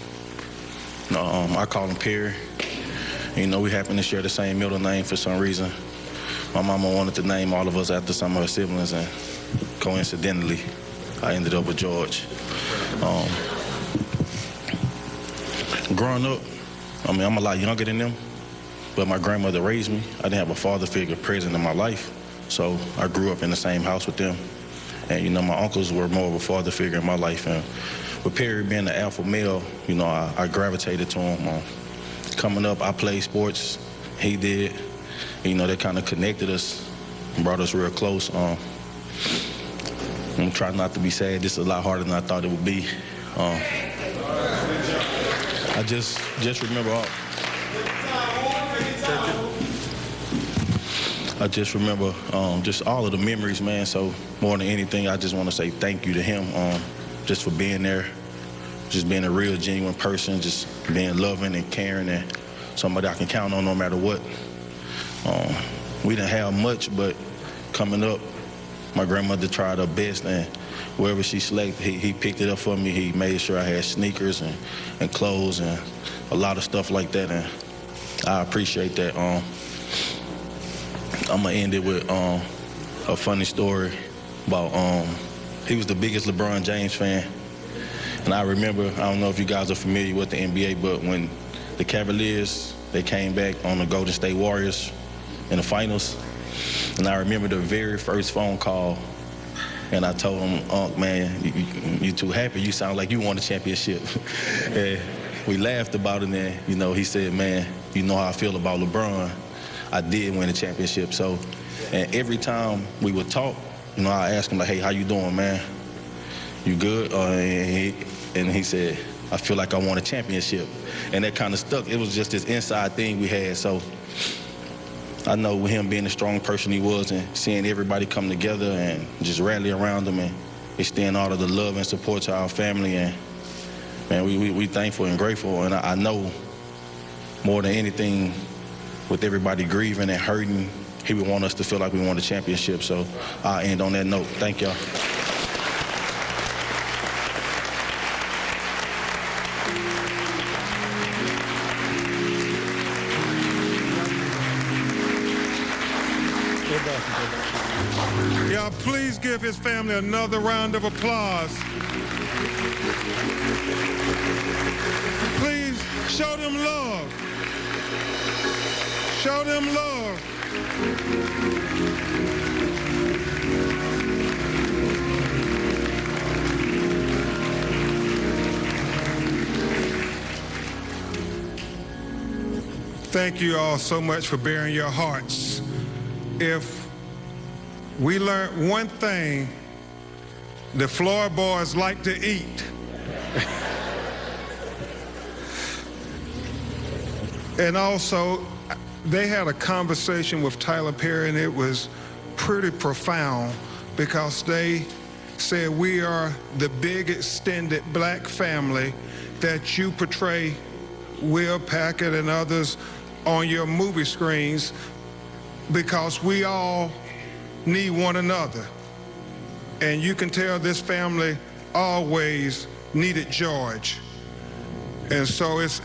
I call him Perry. You know, we happen to share the same middle name for some reason. My mama wanted to name all of us after some of her siblings, and coincidentally, I ended up with George. Growing up, I mean, I'm a lot younger than them, but my grandmother raised me. I didn't have a father figure present in my life, so I grew up in the same house with them. And, you know, my uncles were more of a father figure in my life. And with Perry being the alpha male, you know, I gravitated to him. Coming up, I played sports. He did. You know, that kind of connected us and brought us real close. I'm trying not to be sad. This is a lot harder than I thought it would be. I just remember just all of the memories, man. So more than anything, I just want to say thank you to him, just for being there, just being a real, genuine person, just being loving and caring, and somebody I can count on no matter what. We didn't have much, but coming up, my grandmother tried her best, and wherever she selected, he picked it up for me. He made sure I had sneakers and clothes and a lot of stuff like that, and I appreciate that. I'm gonna end it with a funny story about he was the biggest LeBron James fan, and I remember, I don't know if you guys are familiar with the NBA, but when the Cavaliers, they came back on the Golden State Warriors in the finals, and I remember the very first phone call, and I told him, "Unc, man, you too happy. You sound like you won a championship." And we laughed about it, and you know, he said, "Man, you know how I feel about LeBron. I did win a championship." So, and every time we would talk, you know, I asked him, like, "Hey, how you doing, man? You good?" And he said, "I feel like I won a championship." And that kind of stuck. It was just this inside thing we had. So I know with him being the strong person he was and seeing everybody come together and just rally around him and extend all of the love and support to our family. And, man, we thankful and grateful. And I know more than anything, with everybody grieving and hurting, he would want us to feel like we won the championship. So I'll end on that note. Thank y'all. Y'all, please give his family another round of applause. Please show them love. Show them love. Thank you all so much for bearing your hearts. If we learned one thing, the Floyd boys like to eat. And also, they had a conversation with Tyler Perry, and it was pretty profound because they said, "We are the big extended black family that you portray, Will Packard and others, on your movie screens, because we all need one another." And you can tell this family always needed George. And so it's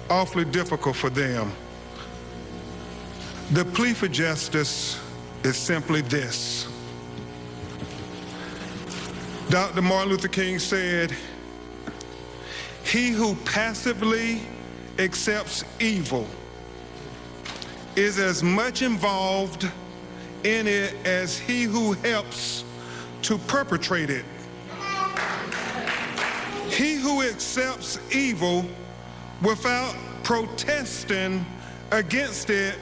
awfully difficult for them. The plea for justice is simply this. Dr. Martin Luther King said, "He who passively accepts evil is as much involved in it as he who helps to perpetrate it. He who accepts evil without protesting against it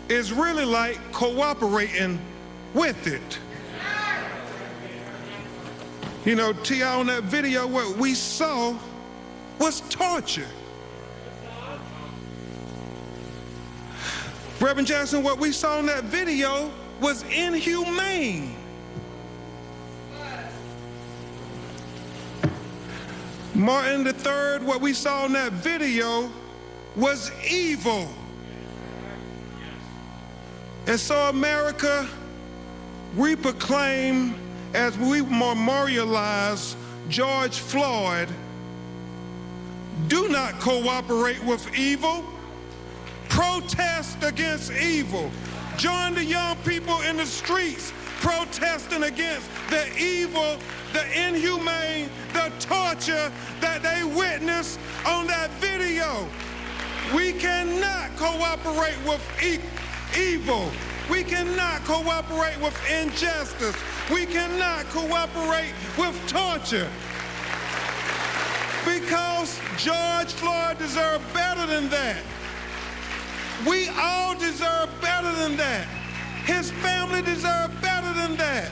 is really like cooperating with it. You know, T.I., on that video, what we saw was torture. Reverend Jackson, what we saw in that video was inhumane. Martin III, what we saw in that video was evil. And so America, we proclaim, as we memorialize George Floyd, do not cooperate with evil. Protest against evil. Join the young people in the streets protesting against the evil, the inhumane, the torture that they witnessed on that video. We cannot cooperate with evil. We cannot cooperate with injustice. We cannot cooperate with torture. Because George Floyd deserved better than that. We all deserve better than that. His family deserve better than that.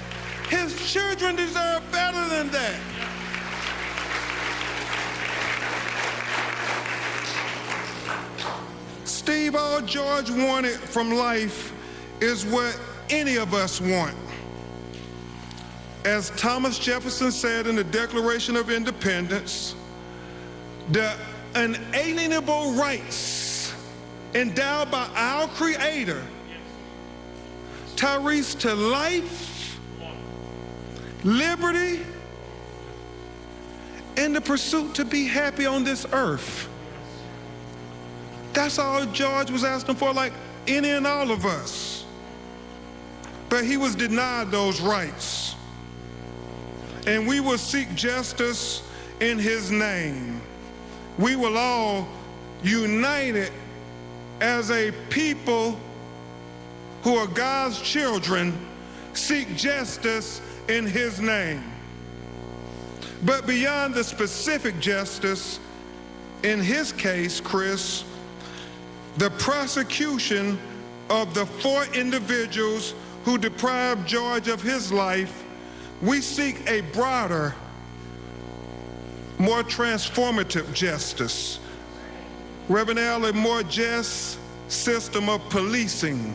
His children deserve better than that. Steve, all George wanted from life is what any of us want. As Thomas Jefferson said in the Declaration of Independence, the unalienable rights endowed by our Creator, Tyrese, to life, liberty, and the pursuit to be happy on this earth. That's all George was asking for, like any and all of us. But he was denied those rights. And we will seek justice in his name. We will all, united as a people who are God's children, seek justice in his name. But beyond the specific justice, in his case, Chris, the prosecution of the 4 individuals who deprived George of his life, we seek a broader, more transformative justice. Reverend Al, a more just system of policing.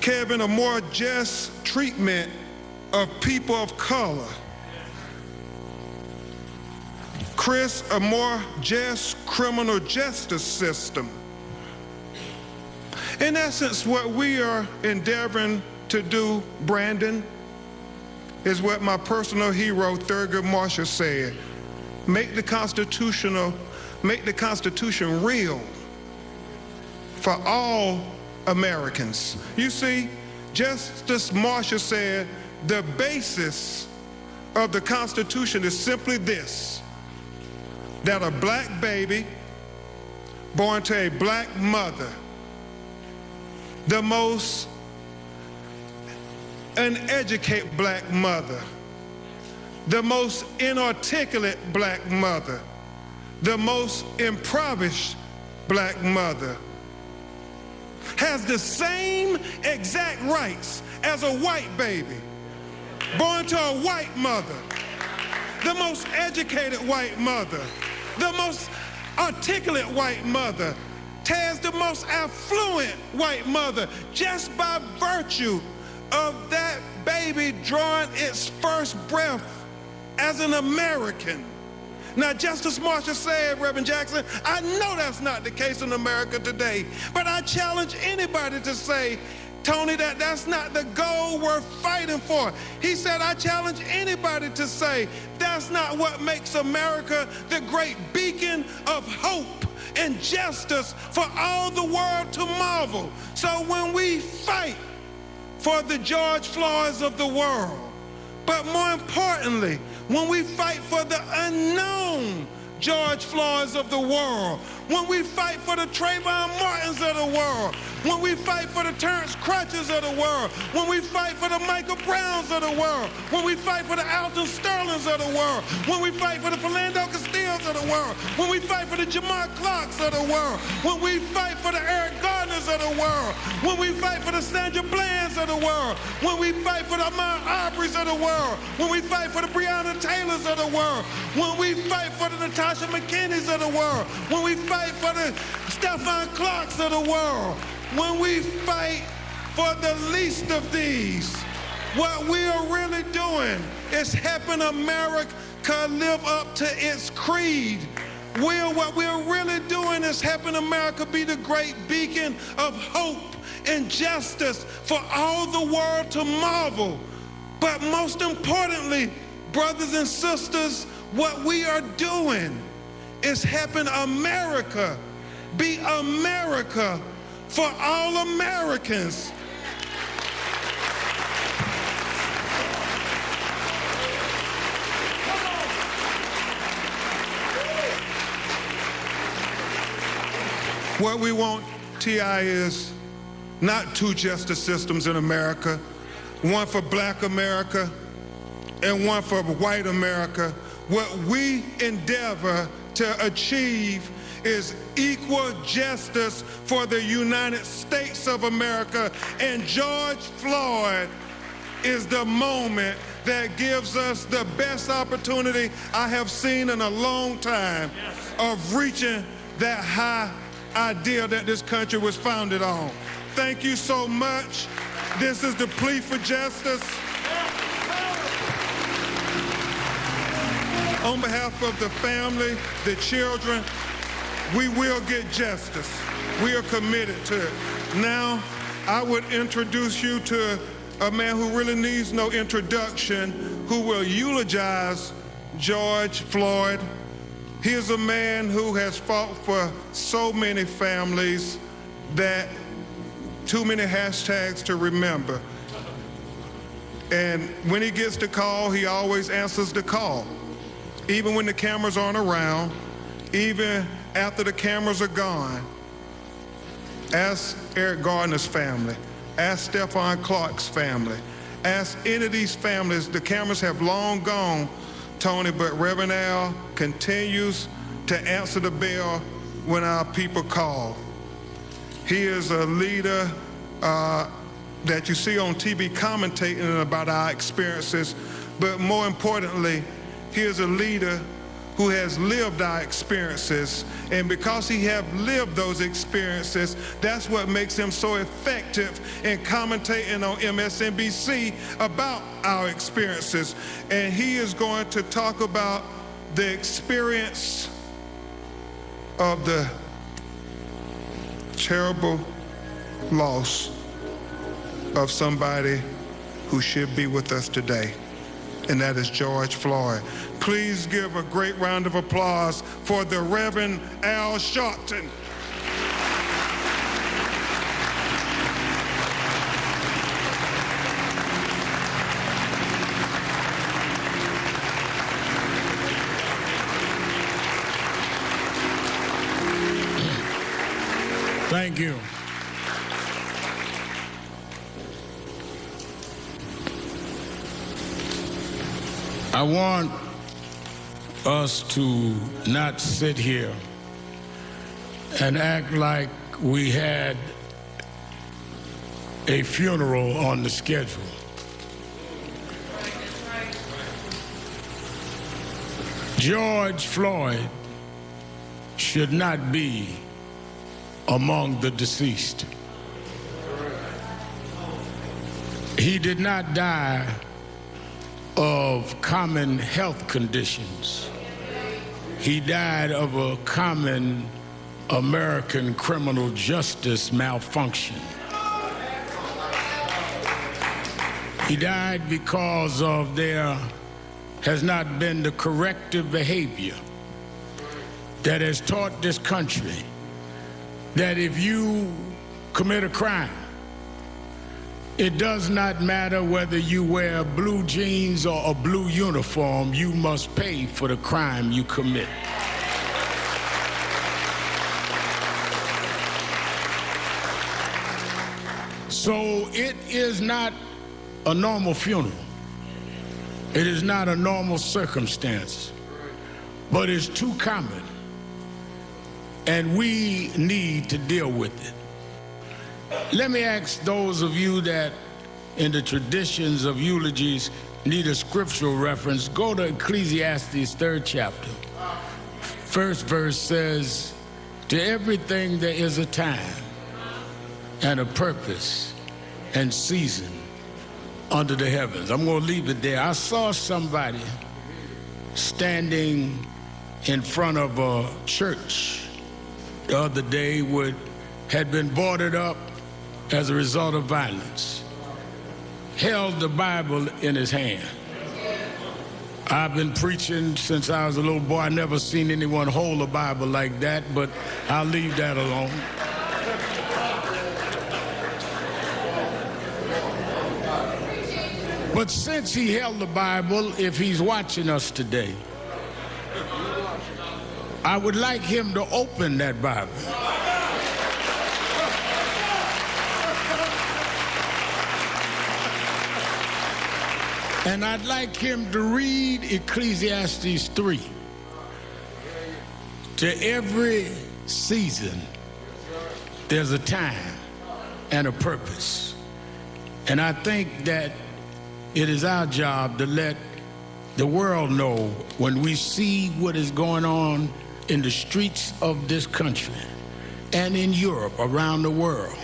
Kevin, a more just treatment of people of color. Chris, a more just criminal justice system. In essence, what we are endeavoring to do, Brandon, is what my personal hero, Thurgood Marshall, said. Make the Constitution real for all Americans. You see, Justice Marshall said the basis of the Constitution is simply this: that a black baby born to a black mother, the most uneducated black mother, the most inarticulate black mother, the most impoverished black mother, has the same exact rights as a white baby born to a white mother, the most educated white mother, the most articulate white mother, has the most affluent white mother, just by virtue of that baby drawing its first breath as an American. Now, Justice Marshall said, Reverend Jackson, I know that's not the case in America today, but I challenge anybody to say, Tony, that that's not the goal we're fighting for. He said, I challenge anybody to say, that's not what makes America the great beacon of hope and justice for all the world to marvel. So when we fight for the George Floyds of the world, but more importantly, when we fight for the unknown George Floyds of the world, when we fight for the Trayvon Martins of the world, when we fight for the Terrence Crutches of the world, when we fight for the Michael Browns of the world, when we fight for the Alton Sterlings of the world, when we fight for the Philando Castillos of the world, when we fight for the Jamar Clarks of the world, when we fight for the Eric Gardners of the world, when we fight for the Sandra Blands of the world, when we fight for the Ahmaud Arbery's of the world, when we fight for the Breonna Taylors of the world, when we fight for the Natasha McKinney's of the world, when we fight for the Stephon Clarks of the world, when we fight for the least of these, what we are really doing is helping America live up to its creed. What we're really doing is helping America be the great beacon of hope and justice for all the world to marvel. But most importantly, brothers and sisters, what we are doing is helping America be America for all Americans. What we want, T.I., is not two justice systems in America, one for black America and one for white America. What we endeavor to achieve is equal justice for the United States of America, and George Floyd is the moment that gives us the best opportunity I have seen in a long time of reaching that high idea that this country was founded on. Thank you so much. This is the plea for justice. On behalf of the family, the children, we will get justice. We are committed to it. Now, I would introduce you to a man who really needs no introduction, who will eulogize George Floyd. He is a man who has fought for so many families that too many hashtags to remember. And when he gets the call, he always answers the call. Even when the cameras aren't around, even after the cameras are gone. Ask Eric Gardner's family. Ask Stephon Clark's family. Ask any of these families. The cameras have long gone, Tony, but Reverend Al continues to answer the bell when our people call. He is a leader that you see on TV commentating about our experiences, but more importantly, he is a leader who has lived our experiences, and because he have lived those experiences, that's what makes him so effective in commentating on MSNBC about our experiences. And he is going to talk about the experience of the terrible loss of somebody who should be with us today, and that is George Floyd. Please give a great round of applause for the Reverend Al Sharpton. Thank you. I want us to not sit here and act like we had a funeral on the schedule. George Floyd should not be among the deceased. He did not die of common health conditions. He died of a common American criminal justice malfunction. He died because of there has not been the corrective behavior that has taught this country that if you commit a crime, it does not matter whether you wear blue jeans or a blue uniform, you must pay for the crime you commit. So it is not a normal funeral. It is not a normal circumstance, but it's too common, and we need to deal with it. Let me ask those of you that in the traditions of eulogies need a scriptural reference, go to Ecclesiastes 3rd chapter. First verse says, to everything there is a time and a purpose and season under the heavens. I'm going to leave it there. I saw somebody standing in front of a church the other day had been boarded up as a result of violence, held the Bible in his hand. I've been preaching since I was a little boy. I never seen anyone hold a Bible like that, but I'll leave that alone. But since he held the Bible, if he's watching us today, I would like him to open that Bible. And I'd like him to read Ecclesiastes 3. To every season, there's a time and a purpose. And I think that it is our job to let the world know when we see what is going on in the streets of this country and in Europe, around the world,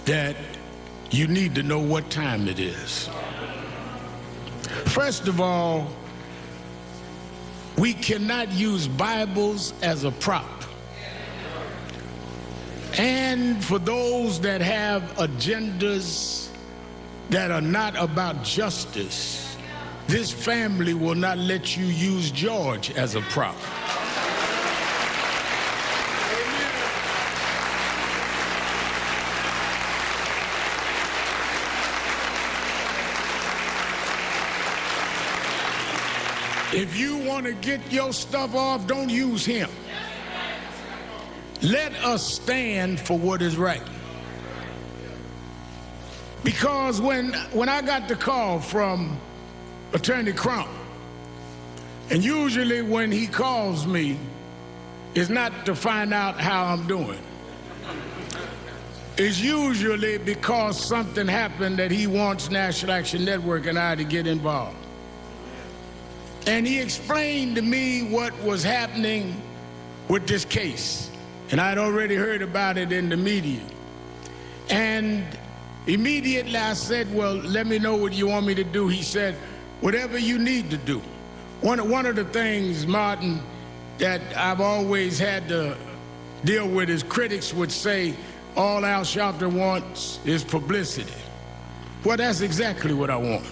that you need to know what time it is. First of all, we cannot use Bibles as a prop. And for those that have agendas that are not about justice, this family will not let you use George as a prop. If you want to get your stuff off, don't use him. Let us stand for what is right. Because when I got the call from Attorney Crump, and usually when he calls me, it's not to find out how I'm doing. It's usually because something happened that he wants National Action Network and I to get involved. And he explained to me what was happening with this case. And I'd already heard about it in the media. And immediately I said, well, let me know what you want me to do. He said, whatever you need to do. One of the things, Martin, that I've always had to deal with is critics would say, all Al Sharpton wants is publicity. Well, that's exactly what I want.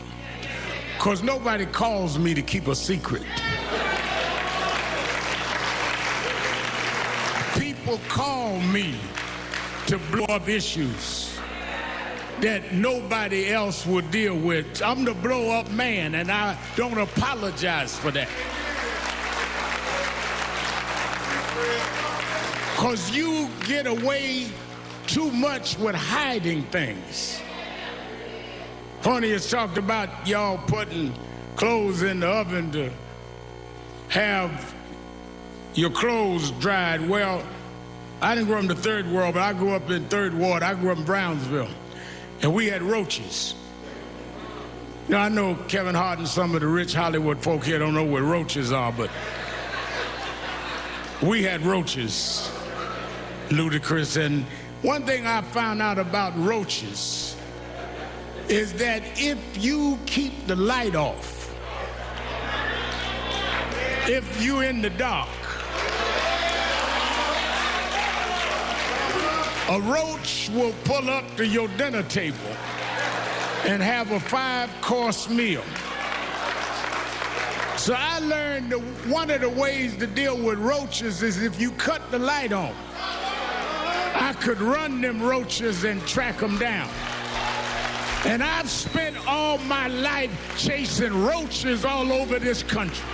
Because nobody calls me to keep a secret. People call me to blow up issues that nobody else would deal with. I'm the blow-up man, and I don't apologize for that. Because you get away too much with hiding things. Honey has talked about y'all putting clothes in the oven to have your clothes dried. Well, I didn't grow up in the third world, but I grew up in Third Ward. I grew up in Brownsville, and we had roaches. Now, I know Kevin Hart and some of the rich Hollywood folk here don't know what roaches are, but we had roaches, Ludacris. And one thing I found out about roaches is that if you keep the light off, if you're in the dark, a roach will pull up to your dinner table and have a 5-course meal. So I learned that one of the ways to deal with roaches is if you cut the light on. I could run them roaches and track them down. And I've spent all my life chasing roaches all over this country.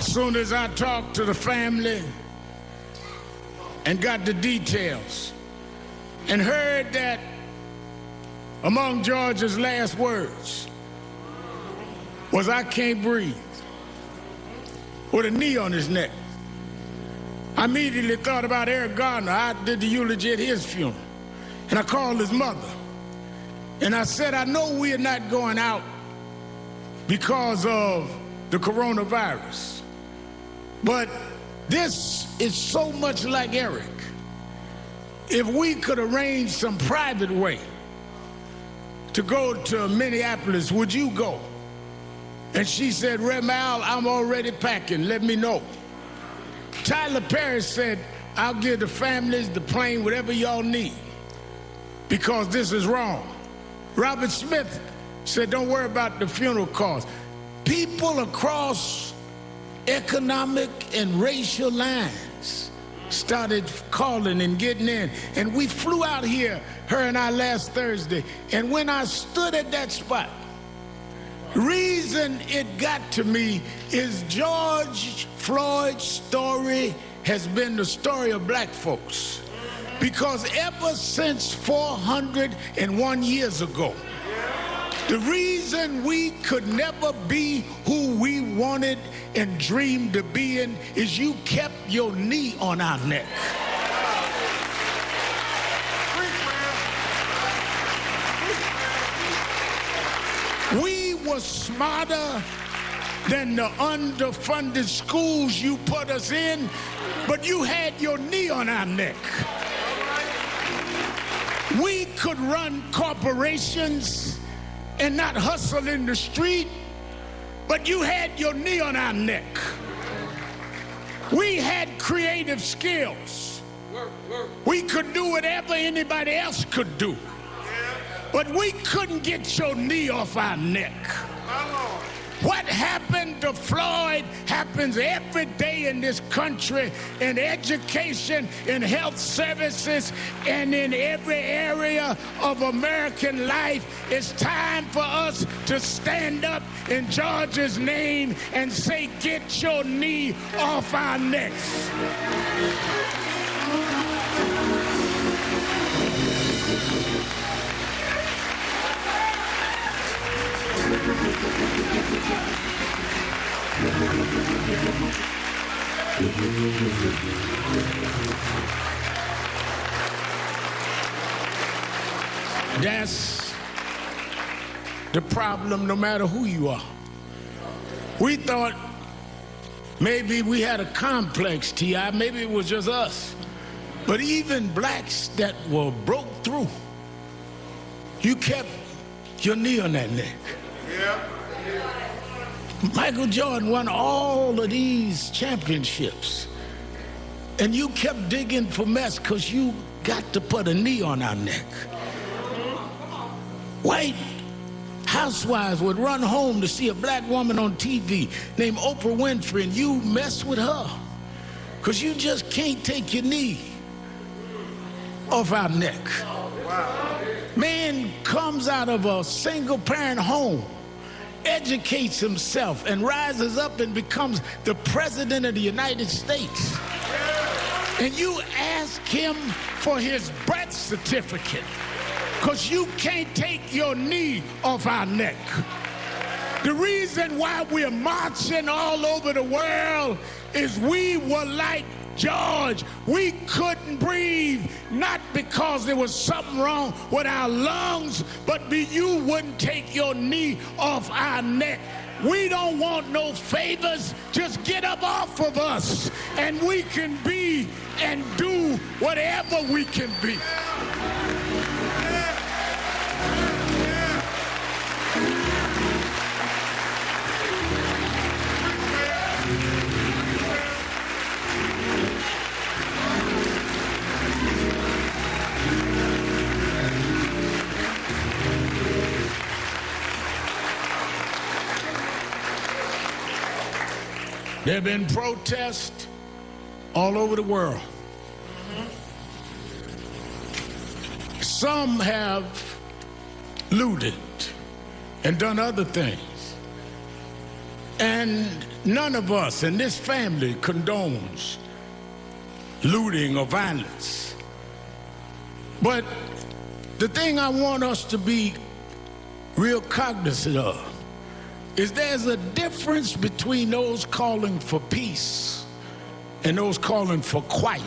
Soon as I talked to the family and got the details and heard that among George's last words was, "I can't breathe," with a knee on his neck, I immediately thought about Eric Gardner. I did the eulogy at his funeral, and I called his mother, and I said, "I know we are not going out because of the coronavirus, but this is so much like Eric. If we could arrange some private way to go to Minneapolis, would you go?" And she said, "Rem Al, I'm already packing, let me know." Tyler Perry said, "I'll give the families, the plane, whatever y'all need, because this is wrong." Robert Smith said, "Don't worry about the funeral costs." People across economic and racial lines started calling and getting in. And we flew out here, her and I, last Thursday. And when I stood at that spot, the reason it got to me is George Floyd's story has been the story of black folks. Because ever since 401 years ago, the reason we could never be who we wanted and dreamed of being is you kept your knee on our neck. We were smarter than the underfunded schools you put us in, but you had your knee on our neck. We could run corporations and not hustle in the street, but you had your knee on our neck. We had creative skills. We could do whatever anybody else could do, but we couldn't get your knee off our neck. What happened to Floyd happens every day in this country, in education, in health services, and in every area of American life. It's time for us to stand up in George's name and say, "Get your knee off our necks." That's the problem, no matter who you are. We thought maybe we had a complex, T.I., maybe it was just us. But even blacks that were broke through, you kept your knee on that neck. Yeah. Michael Jordan won all of these championships, and you kept digging for mess because you got to put a knee on our neck. White housewives would run home to see a black woman on TV named Oprah Winfrey, and you mess with her because you just can't take your knee off our neck. Man comes out of a single-parent home, educates himself, and rises up and becomes the president of the United States. And you ask him for his birth certificate because you can't take your knee off our neck. The reason why we're marching all over the world is we were like George. We couldn't breathe, not because there was something wrong with our lungs, but you wouldn't take your knee off our neck. We don't want no favors. Just get up off of us, and we can be and do whatever we can be. There have been protests all over the world. Some have looted and done other things. And none of us in this family condones looting or violence. But the thing I want us to be real cognizant of is there's a difference between those calling for peace and those calling for quiet.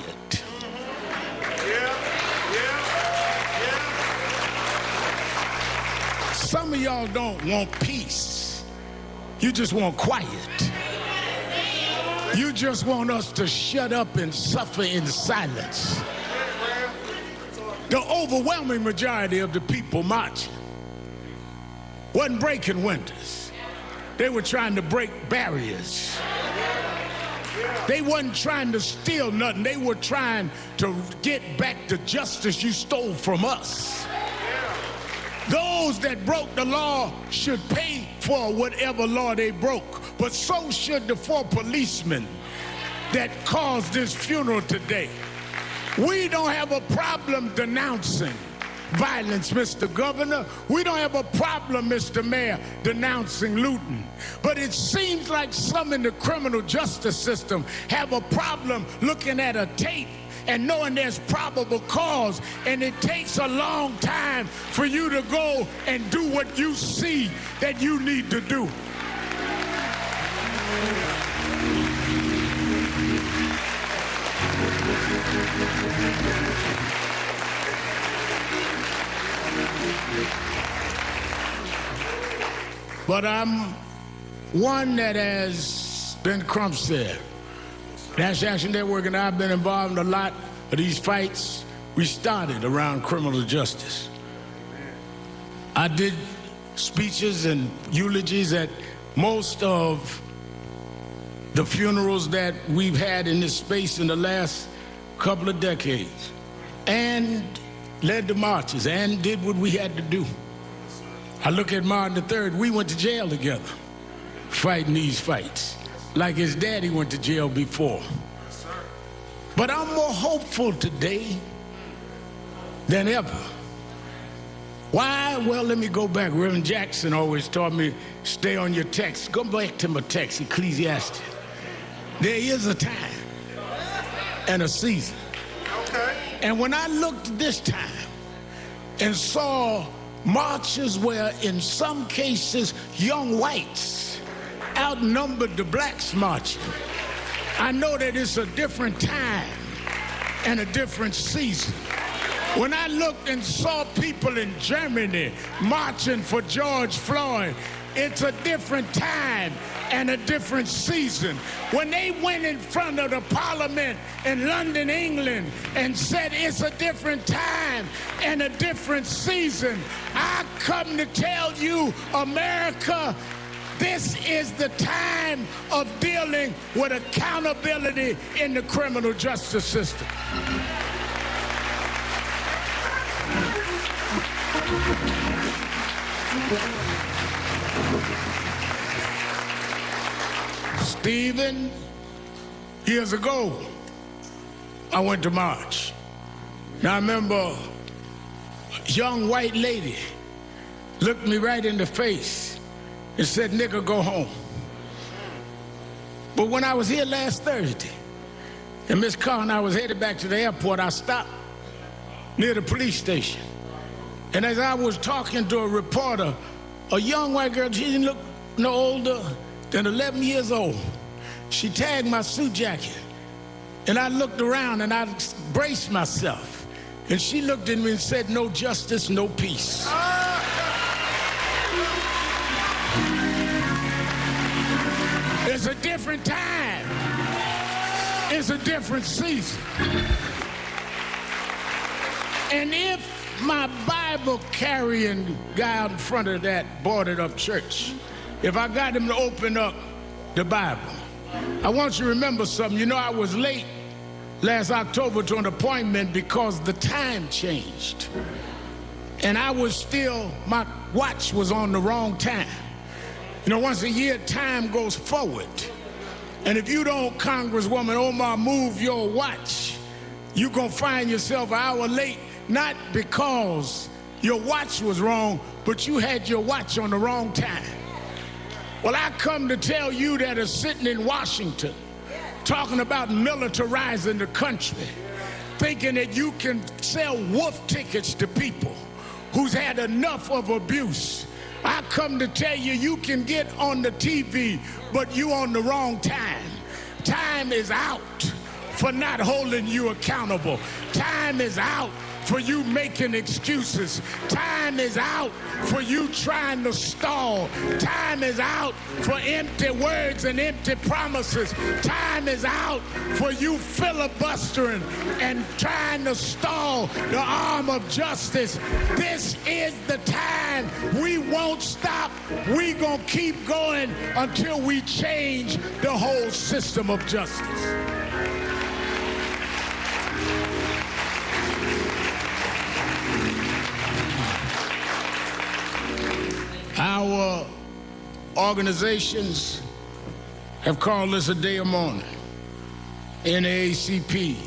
Some of y'all don't want peace. You just want quiet. You just want us to shut up and suffer in silence. The overwhelming majority of the people marching wasn't breaking windows. They were trying to break barriers. They wasn't trying to steal nothing. They were trying to get back the justice you stole from us. Those that broke the law should pay for whatever law they broke, but so should the 4 policemen that caused this funeral today. We don't have a problem denouncing violence, Mr. Governor. We don't have a problem, Mr. Mayor, denouncing looting. But it seems like some in the criminal justice system have a problem looking at a tape and knowing there's probable cause, and it takes a long time for you to go and do what you see that you need to do. But I'm one that has been Crump said. National Action Network and I have been involved in a lot of these fights we started around criminal justice. I did speeches and eulogies at most of the funerals that we've had in this space in the last couple of decades, and led the marches and did what we had to do. I look at Martin III, we went to jail together, fighting these fights, like his daddy went to jail before. But I'm more hopeful today than ever. Why? Well, let me go back. Reverend Jackson always taught me, stay on your text. Go back to my text, Ecclesiastes. There is a time and a season. And when I looked this time and saw marches where in some cases young whites outnumbered the blacks marching, I know that it's a different time and a different season. When I looked and saw people in Germany marching for George Floyd, it's a different time and a different season. When they went in front of the Parliament in London, England, and said it's a different time and a different season, I come to tell you, America, this is the time of dealing with accountability in the criminal justice system. Stephen, years ago, I went to march. Now I remember a young white lady looked me right in the face and said, "Nigga, go home." But when I was here last Thursday, and Miss Carr and I was headed back to the airport, I stopped near the police station. And as I was talking to a reporter, a young white girl, she didn't look no older than 11 years old. She tagged my suit jacket. And I looked around and I braced myself. And she looked at me and said, "No justice, no peace." It's a different time. It's a different season. And if my Bible carrying guy out in front of that boarded up church, if I got him to open up the Bible, I want you to remember something. You know, I was late last October to an appointment because the time changed. And I was still, my watch was on the wrong time. You know, once a year, time goes forward. And if you don't, Congresswoman Omar, move your watch, you're going to find yourself an hour late, not because your watch was wrong, but you had your watch on the wrong time. Well, I come to tell you that are sitting in Washington, talking about militarizing the country, thinking that you can sell wolf tickets to people who's had enough of abuse. I come to tell you, you can get on the TV, but you on the wrong time. Time is out for not holding you accountable. Time is out for you making excuses. Time is out for you trying to stall. Time is out for empty words and empty promises. Time is out for you filibustering and trying to stall the arm of justice. This is the time. We won't stop. We gonna keep going until we change the whole system of justice. Our organizations have called this a day of mourning. NAACP,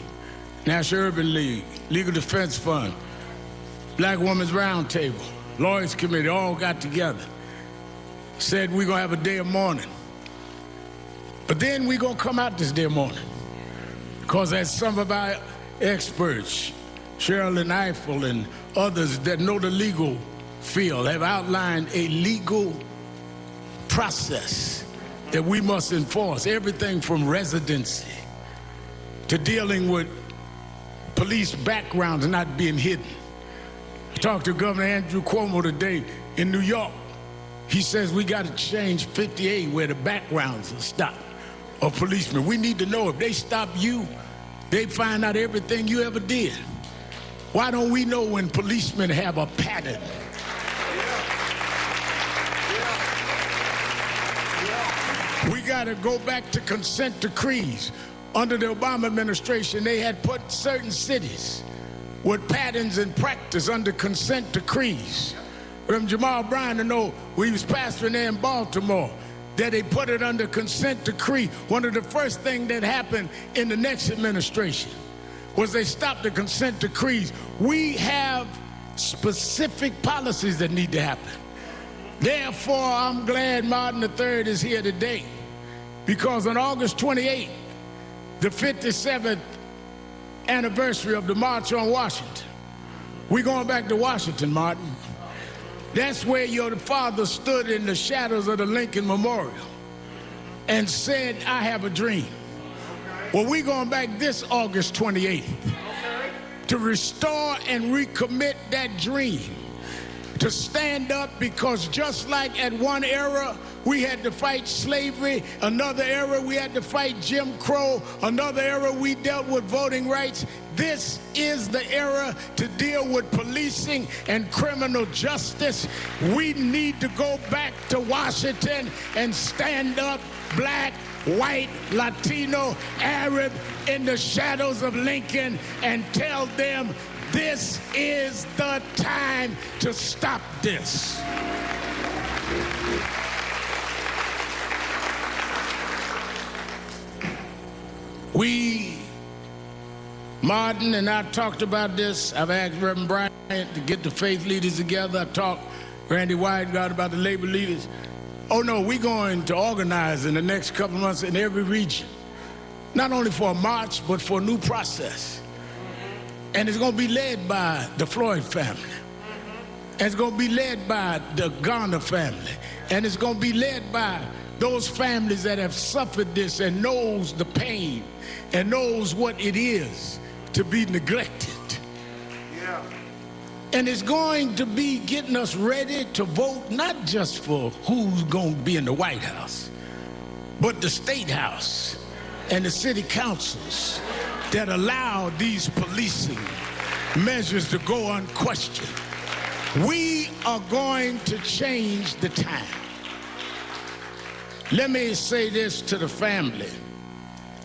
National Urban League, Legal Defense Fund, Black Women's Roundtable, Lawyers Committee, all got together, said we're gonna have a day of mourning. But then we're gonna come out this day of mourning, because as some of our experts, Sherilyn Eiffel and others that know the legal field have outlined a legal process that we must enforce, everything from residency to dealing with police backgrounds not being hidden. I talked to Governor Andrew Cuomo today in New York. He says we got to change 58 where the backgrounds are stopped of policemen. We need to know if they stop you, they find out everything you ever did. Why don't we know when policemen have a pattern? We got to go back to consent decrees. Under the Obama administration, they had put certain cities with patterns and practice under consent decrees. From Jamal Bryant to know, we was pastoring there in Baltimore, that they put it under consent decree. One of the first things that happened in the next administration was they stopped the consent decrees. We have specific policies that need to happen. Therefore, I'm glad Martin III is here today, because on August 28th, the 57th anniversary of the March on Washington, we're going back to Washington, Martin. That's where your father stood in the shadows of the Lincoln Memorial and said, I have a dream. Well, we're going back this August 28th to restore and recommit that dream, to stand up, because just like at one era we had to fight slavery, another era we had to fight Jim Crow, another era we dealt with voting rights, this is the era to deal with policing and criminal justice. We need to go back to Washington and stand up, black, white, Latino, Arab, in the shadows of Lincoln, and tell them this is the time to stop this. Martin and I talked about this. I've asked Reverend Bryant to get the faith leaders together. I talked Randy Weingart about the labor leaders. Oh no, we're going to organize in the next couple of months in every region, not only for a march, but for a new process. And it's going to be led by the Floyd family. And it's going to be led by the Garner family. And it's going to be led by those families that have suffered this and knows the pain and knows what it is to be neglected. Yeah. And it's going to be getting us ready to vote not just for who's going to be in the White House, but the State House and the city councils that allow these policing measures to go unquestioned. We are going to change the time. Let me say this to the family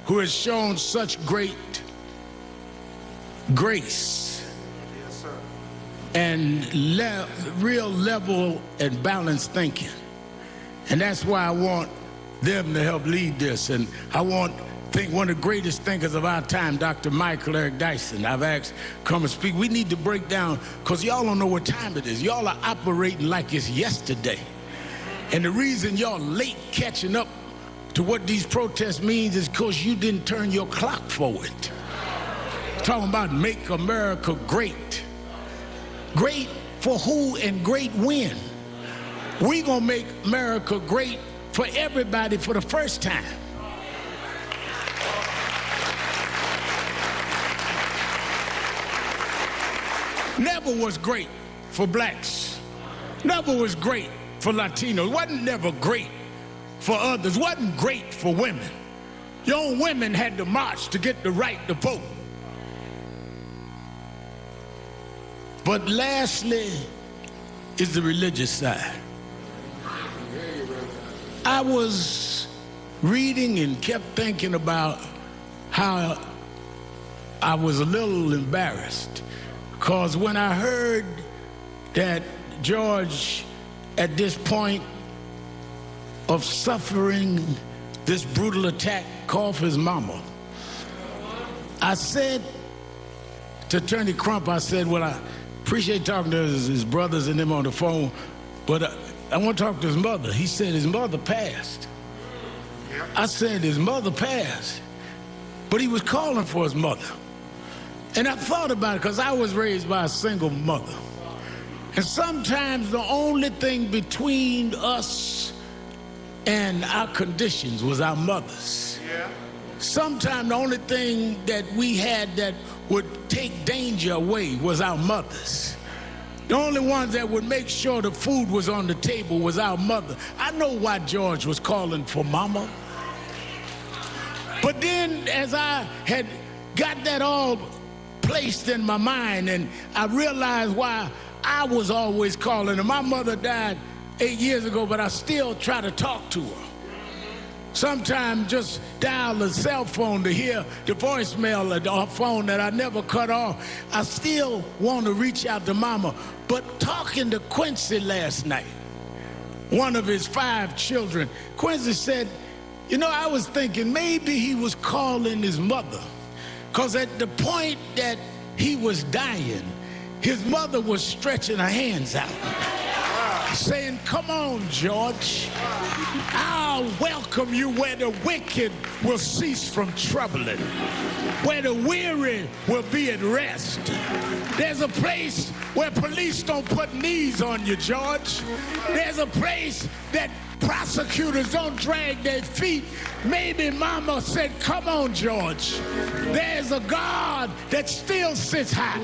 who has shown such great grace and real level and balanced thinking. And that's why I want them to help lead this. And I think one of the greatest thinkers of our time, Dr. Michael Eric Dyson, I've asked come and speak. We need to break down, because y'all don't know what time it is. Y'all are operating like it's yesterday. And the reason y'all late catching up to what these protests means is because you didn't turn your clock forward. Talking about make America great. Great for who and great when? We gonna make America great for everybody for the first time. Never was great for blacks. Never was great for Latinos. Wasn't never great for others. Wasn't great for women. Your own women had to march to get the right to vote. But lastly is the religious side. I was reading and kept thinking about how I was a little embarrassed because when I heard that George, at this point of suffering this brutal attack, called for his mama, I said to Attorney Crump, I said, well, I appreciate talking to his brothers and them on the phone, but I want to talk to his mother. He said his mother passed. I said his mother passed, but he was calling for his mother. And I thought about it because I was raised by a single mother. And sometimes the only thing between us and our conditions was our mothers. Sometimes the only thing that we had that would take danger away was our mothers. The only ones that would make sure the food was on the table was our mother. I know why George was calling for mama. But then as I had got that all placed in my mind and I realized why I was always calling her. My mother died 8 years ago, but I still try to talk to her. Sometimes just dial the cell phone to hear the voicemail of the phone that I never cut off. I still want to reach out to mama. But talking to Quincy last night, one of his 5 children, Quincy said, you know, I was thinking maybe he was calling his mother. Because at the point that he was dying, his mother was stretching her hands out, saying, come on, George, I'll welcome you where the wicked will cease from troubling, where the weary will be at rest. There's a place where police don't put knees on you, George. There's a place that prosecutors don't drag their feet. Maybe mama said, come on, George. There's a God that still sits high,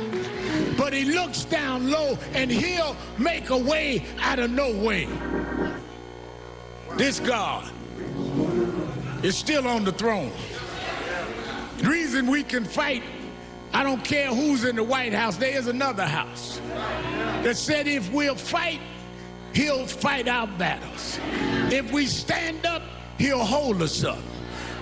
but he looks down low and he'll make a way out of no way. This God is still on the throne. The reason we can fight, I don't care who's in the White House, there is another house that said if we'll fight, he'll fight our battles. If we stand up, he'll hold us up.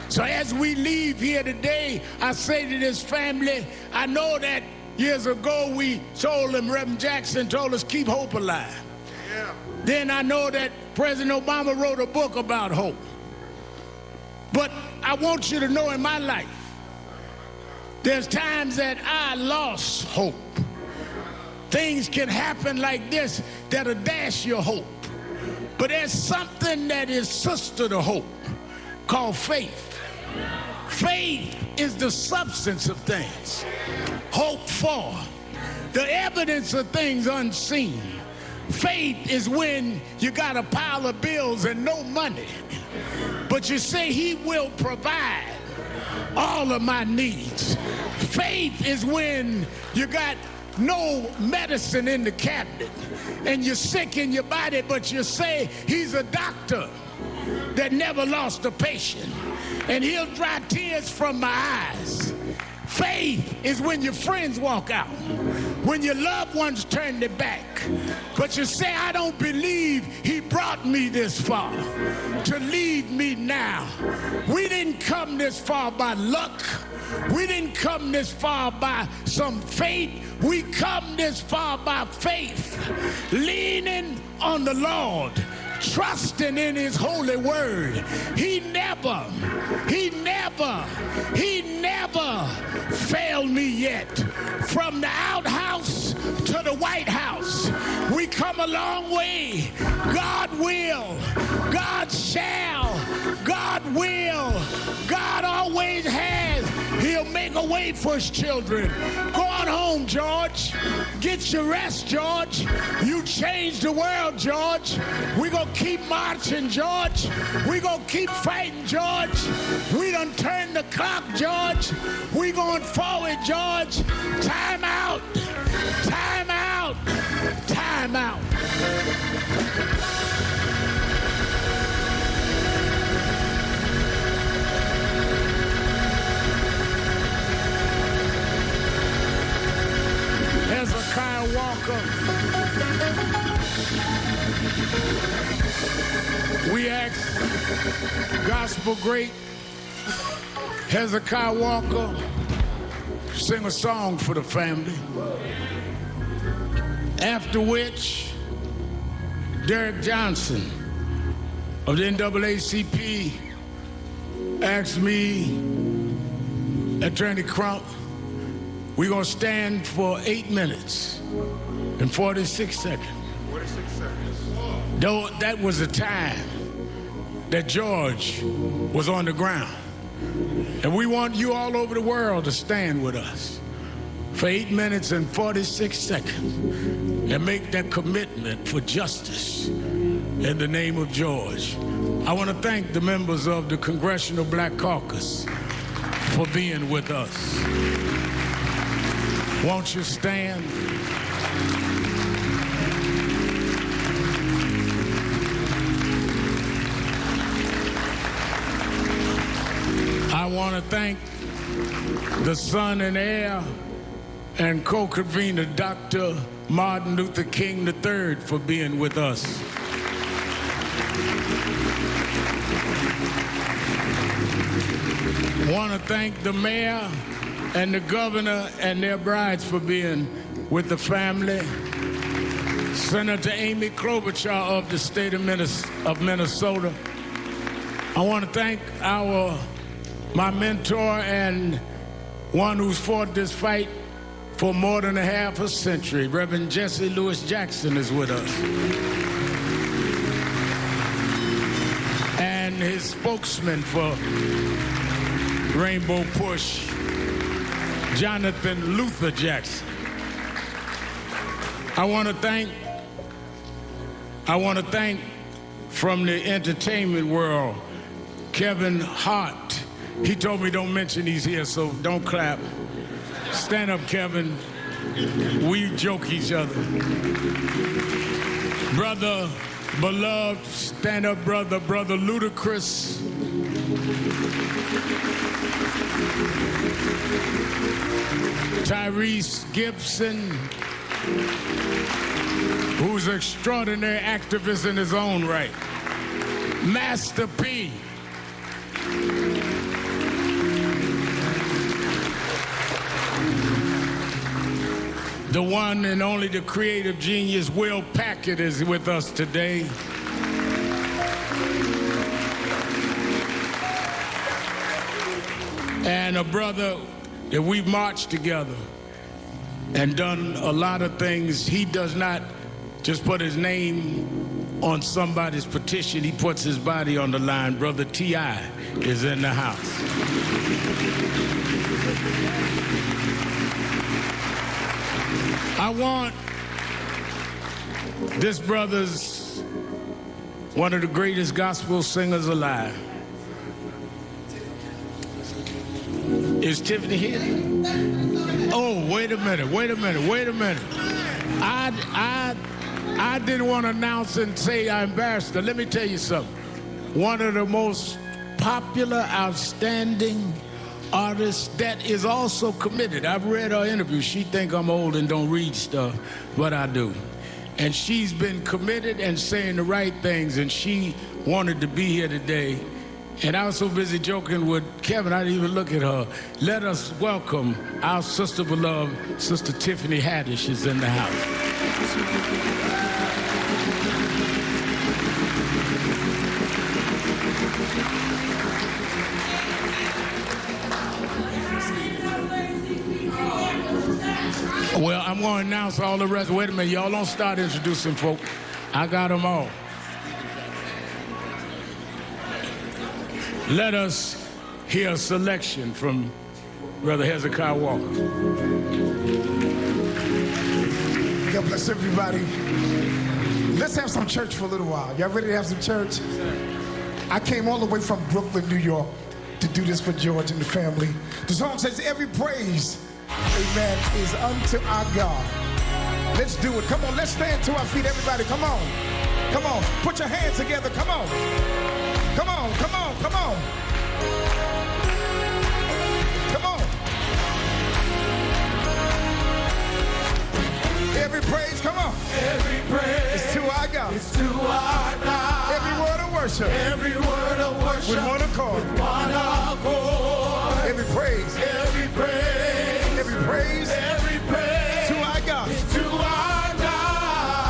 So as we leave here today, I say to this family, I know that years ago we told them, Reverend Jackson told us, keep hope alive. Yeah. Then I know that President Obama wrote a book about hope. But I want you to know in my life, there's times that I lost hope. Things can happen like this that'll dash your hope. But there's something that is sister to hope called faith. Faith is the substance of things hoped for, the evidence of things unseen. Faith is when you got a pile of bills and no money, but you say he will provide all of my needs. Faith is when you got no medicine in the cabinet and you're sick in your body, but you say he's a doctor that never lost a patient and he'll dry tears from my eyes. Faith is when your friends walk out, when your loved ones turn their back, but you say, I don't believe he brought me this far to leave me now. We didn't come this far by luck. We didn't come this far by some fate. We come this far by faith, leaning on the Lord, trusting in his holy word. He never failed me yet. From the outhouse to the White House, we come a long way. God will. God shall. God will. God always has. He'll make a way for his children. Go on home, George. Get your rest, George. You changed the world, George. We're going to keep marching, George. We're going to keep fighting, George. We done turned the clock, George. We're going forward, George. Time out. Time out. Time out. Hezekiah Walker. We asked gospel great Hezekiah Walker to sing a song for the family. After which, Derek Johnson of the NAACP asked me, Attorney Crump, we're going to stand for 8 minutes and 46 seconds. 46 seconds. Though that was the time that George was on the ground. And we want you all over the world to stand with us for 8 minutes and 46 seconds and make that commitment for justice in the name of George. I want to thank the members of the Congressional Black Caucus for being with us. Won't you stand? I want to thank the son and heir and co-convener, Dr. Martin Luther King III, for being with us. I want to thank the mayor and the governor and their brides for being with the family. Senator Amy Klobuchar of the state of Minnesota. I want to thank my mentor and one who's fought this fight for more than a half a century. Reverend Jesse Lewis Jackson is with us. And his spokesman for Rainbow Push, Jonathan Luther Jackson. I want to thank from the entertainment world, Kevin Hart. He told me don't mention he's here, so don't clap. Stand up, Kevin. We joke each other. Brother Beloved, stand up, brother. Brother Ludacris. Tyrese Gibson, who's an extraordinary activist in his own right. Master P. The one and only, the creative genius, Will Packard, is with us today. And a brother that we've marched together and done a lot of things. He does not just put his name on somebody's petition, he puts his body on the line. Brother T.I. is in the house. I want this brother's one of the greatest gospel singers alive. Is Tiffany here? Oh, wait a minute. I didn't want to announce and say I embarrassed her. Let me tell you something. One of the most popular, outstanding artists that is also committed. I've read her interview. She think I'm old and don't read stuff, but I do. And she's been committed and saying the right things, and she wanted to be here today. And I was so busy joking with Kevin, I didn't even look at her. Let us welcome our sister beloved, Sister Tiffany Haddish is in the house. Well, I'm going to announce all the rest. Wait a minute, y'all don't start introducing folk. I got them all. Let us hear a selection from Brother Hezekiah Walker. God bless everybody. Let's have some church for a little while. Y'all ready to have some church? I came all the way from Brooklyn, New York to do this for George and the family. The song says, every praise, amen, is unto our God. Let's do it. Come on, let's stand to our feet, everybody. Come on. Come on. Put your hands together. Come on. Come on, come on, come on. Come on. Every praise, come on. Every praise is to our God. It's to our God. Every word of worship. Every word of worship. With one accord. With one accord. Every praise. Every praise. Every praise. Every praise. To our God. It's to our God.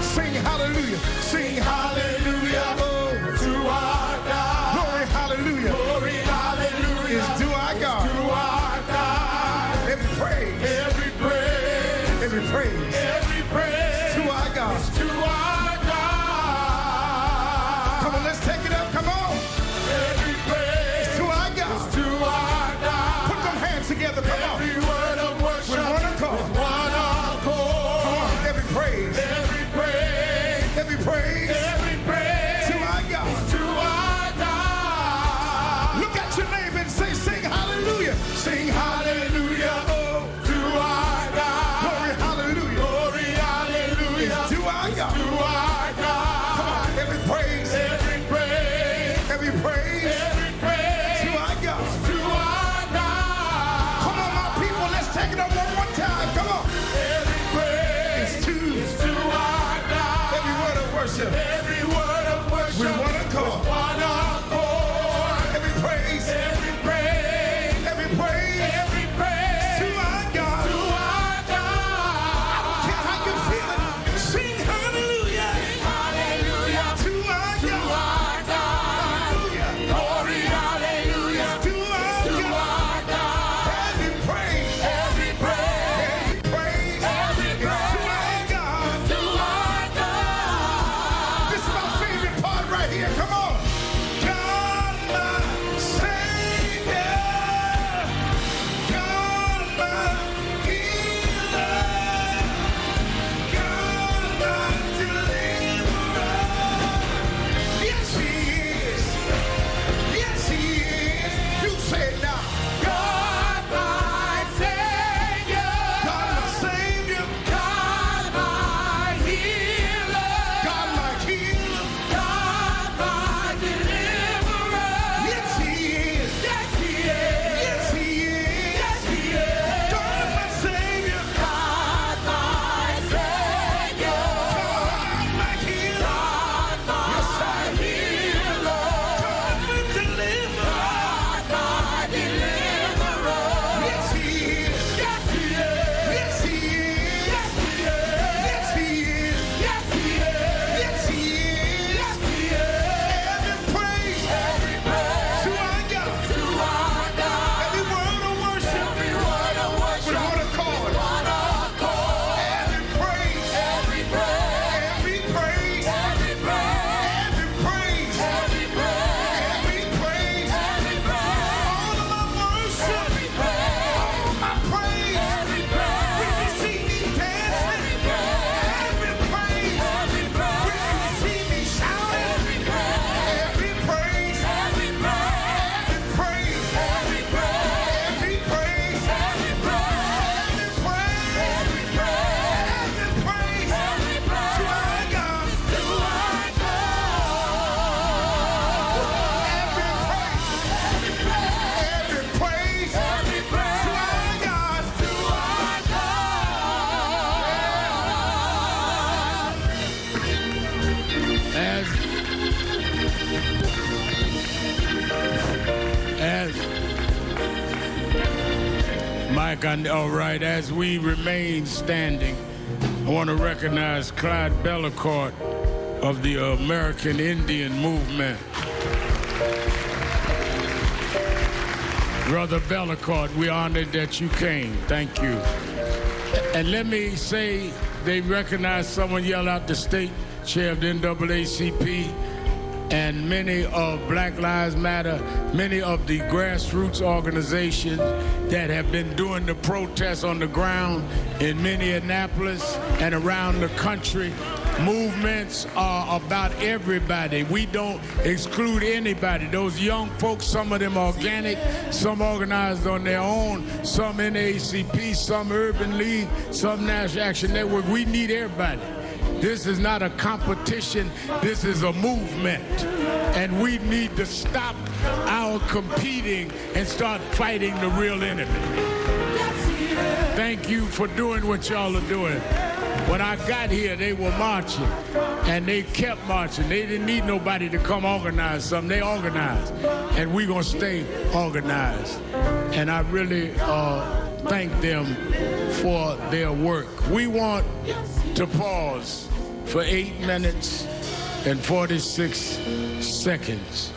Sing hallelujah. Sing hallelujah. Oh. To our God. Glory hallelujah. Glory hallelujah. Is to our God. To our God. Every praise. Every praise. Every praise. Every praise. To our God. It's to our God. Come on, let's take it up. Come on. Every praise. It's to our God. It's to our God. Put them hands together. Come on. Every word of worship. With one accord. With one accord. Come on. Every praise. Every praise. Every praise. Every praise. To our God. It's to our God. Look at your neighbor and say, sing hallelujah. Sing hallelujah. Oh, to our God. Glory hallelujah. Glory hallelujah. It's to our God. To our God. Come on. Every praise. Every praise. Every praise. Every praise. To our God. To our God. Come on, my people. Let's take it up one more time. Come on. Every praise. It's to our God. Every word of worship. Every word of worship. With one accord. With one accord. Every praise. Every praise. Every praise. Every praise. To our God. To our God. I don't care how you're feeling. Sing hallelujah. Sing hallelujah. To our To God. our God. Hallelujah. Glory hallelujah. To our To God. our God. Every praise. Every praise. Every praise. Every Is to our God. To our God. This is my favorite part right here. Come on. God, my Savior. God, my healer. God, my deliverer. Yes, He is. Yes, He is. You say it now. God, my Savior. God, my Savior. God, my healer. God, my healer. God, my deliverer. Yes, He is. Yes, He is. Yes, He is. Yes, He is. God, my Savior. God, my Savior. God, my healer. God, my healer. God, my deliverer. God, my deliverer. Yes, He is. Yes, He is. Yes, He is. Yes, He is. Yes, He is. Yes, He is. Yes, He is. Yes, He is. Every praise Every praise. to our God. To our God. Every word of worship Every word of worship. with one accord. One accord. Every praise. Every praise. Every praise. Every praise. Every praise. Every praise. Every praise. Every praise. All of my worship. Every praise. All my praise. Every praise. When you see me dancing. Every praise. Every praise. Every praise. When you see me shouting. Every praise. Every praise. Every praise. Every praise. Every praise. Every praise. Every praise. Every praise. Every praise. Every praise. Every praise. To our God. To our Every praise. Every praise. To our God. To our Mike, all right, as we remain standing, I want to recognize Clyde Bellecourt of the American Indian Movement. Brother Bellicourt, we're honored that you came. Thank you. And let me say, they recognize someone yelled out the state chair of the NAACP and many of Black Lives Matter, many of the grassroots organizations that have been doing the protests on the ground in Minneapolis and around the country. Movements are about everybody. We don't exclude anybody. Those young folks, some of them organic, some organized on their own, some NAACP, some Urban League, some National Action Network. We need everybody. This is not a competition. This is a movement. And we need to stop our competing and start fighting the real enemy. Thank you for doing what y'all are doing. When I got here, they were marching, and they kept marching. They didn't need nobody to come organize something. They organized, and we're going to stay organized. And I really thank them for their work. We want to pause for 8 minutes and 46 seconds.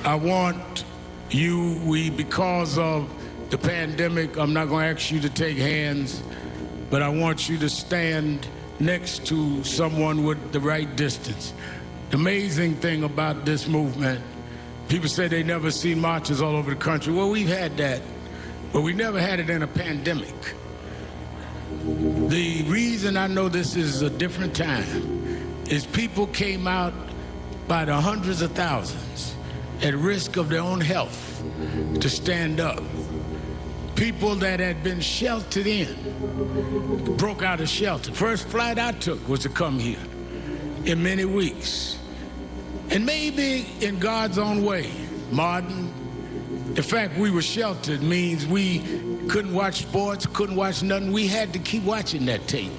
I want you, because of the pandemic, I'm not going to ask you to take hands, but I want you to stand next to someone with the right distance. The amazing thing about this movement, people say they never see marches all over the country. Well, we've had that, but we never had it in a pandemic. The reason I know this is a different time is people came out by the hundreds of thousands at risk of their own health to stand up. People that had been sheltered in broke out of shelter. First flight I took was to come here in many weeks. And maybe in God's own way, Martin, the fact we were sheltered means we couldn't watch sports, couldn't watch nothing. We had to keep watching that tape.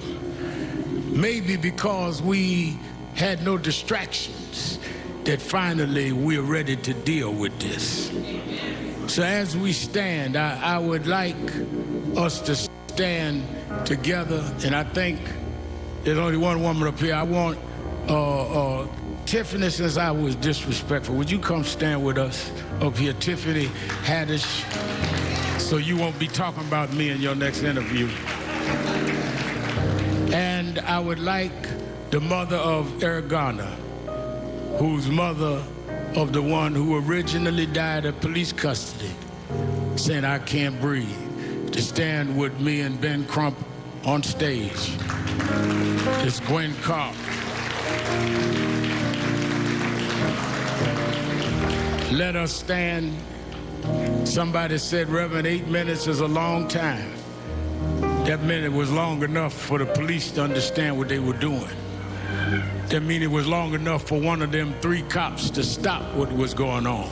Maybe because we had no distractions, that finally we're ready to deal with this. So as we stand, I would like us to stand together, and I think there's only one woman up here. I want Tiffany, since I was disrespectful, would you come stand with us up here? Tiffany Haddish, so you won't be talking about me in your next interview. And I would like the mother of Ergana, who's mother of the one who originally died of police custody, saying, "I can't breathe," to stand with me and Ben Crump on stage. It's Gwen Carp. Let us stand. Somebody said, Reverend, 8 minutes is a long time. That minute was long enough for the police to understand what they were doing. That means it was long enough for one of them 3 cops to stop what was going on.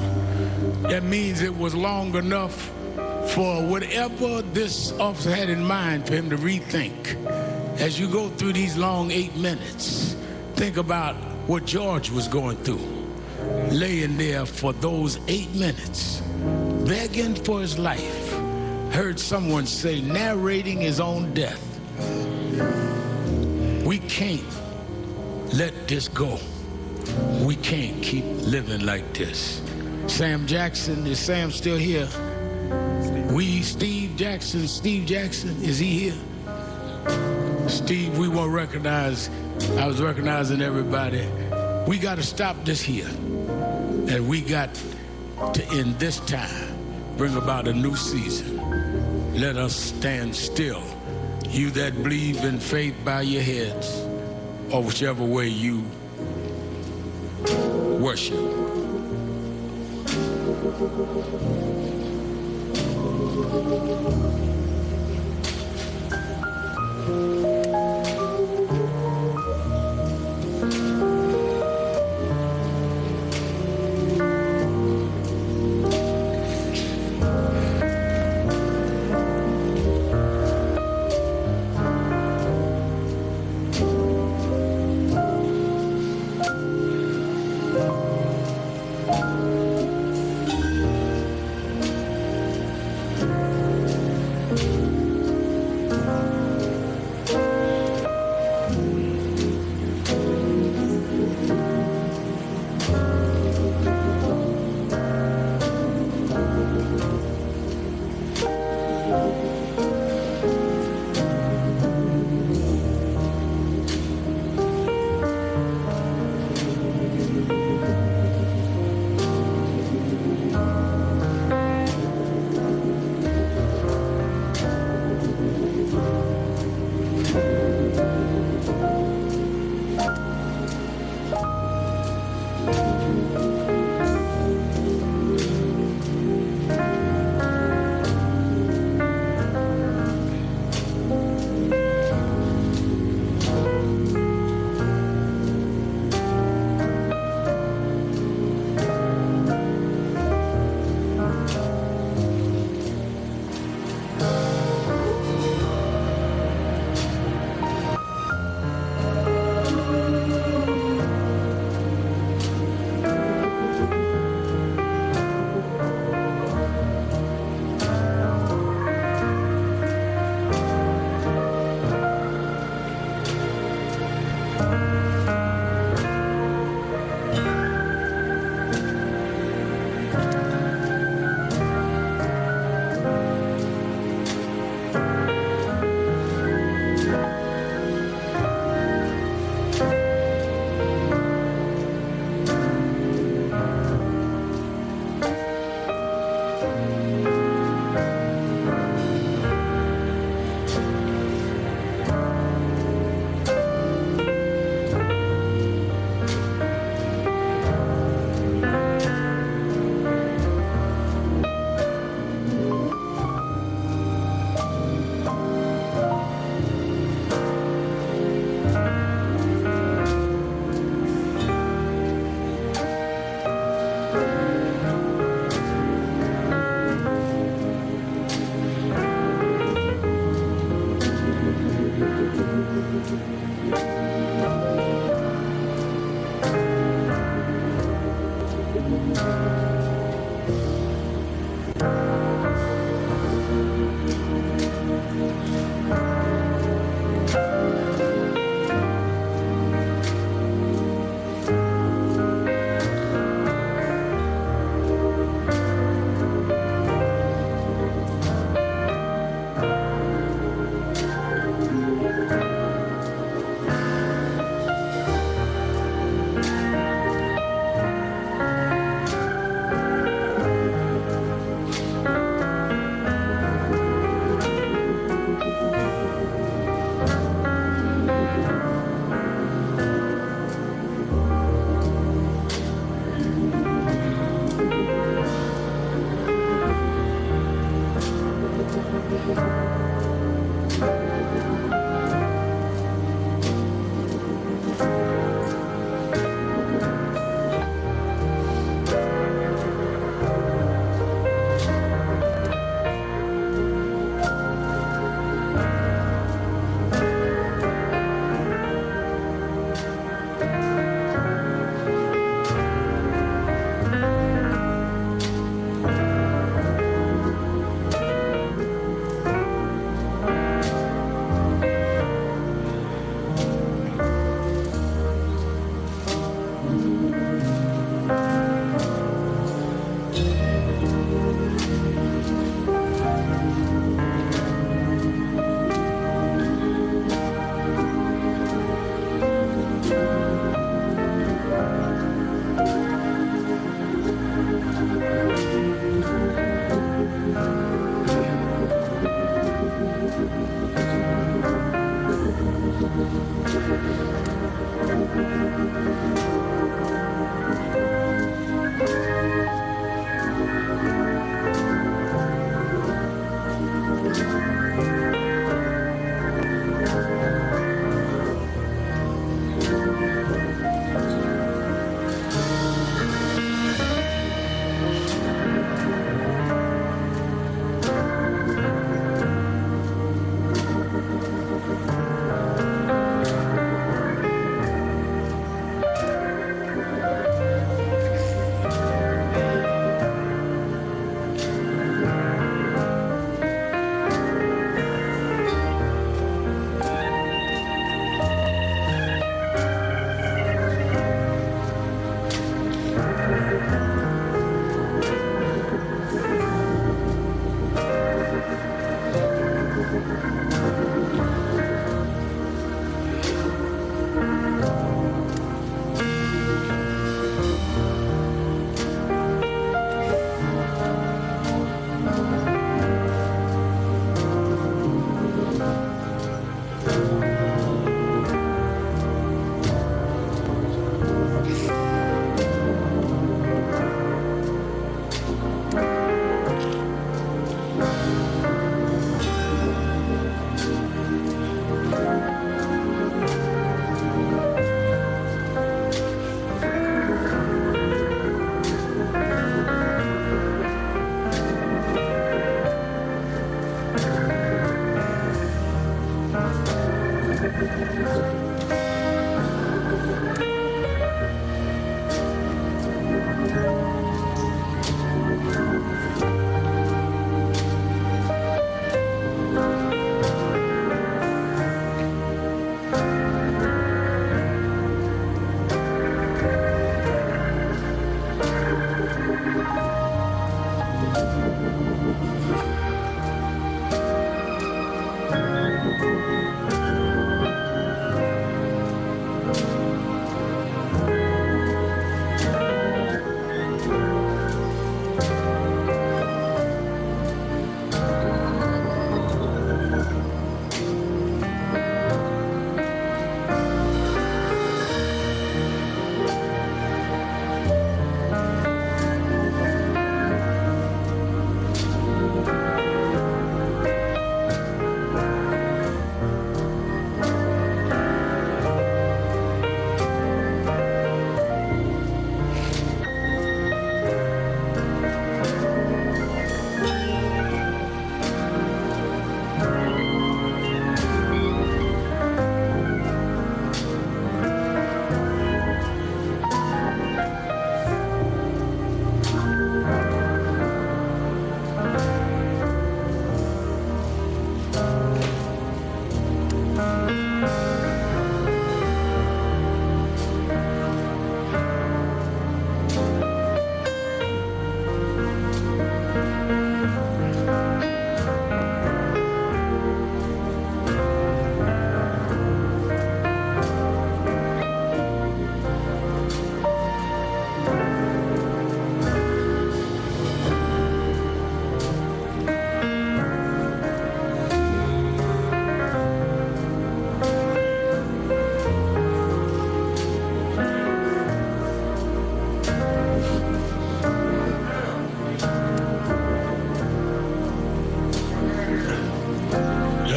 That means it was long enough for whatever this officer had in mind for him to rethink. As you go through these long 8 minutes, think about what George was going through, laying there for those 8 minutes, begging for his life. Heard someone say, narrating his own death. We can't let this go. We can't keep living like this. Sam Jackson, is Sam still here? Steve Jackson, is he here? Steve, we won't recognize, I was recognizing everybody. We got to stop this here. And we got to, in this time, bring about a new season. Let us stand still. You that believe in faith, bow your heads, or whichever way you worship.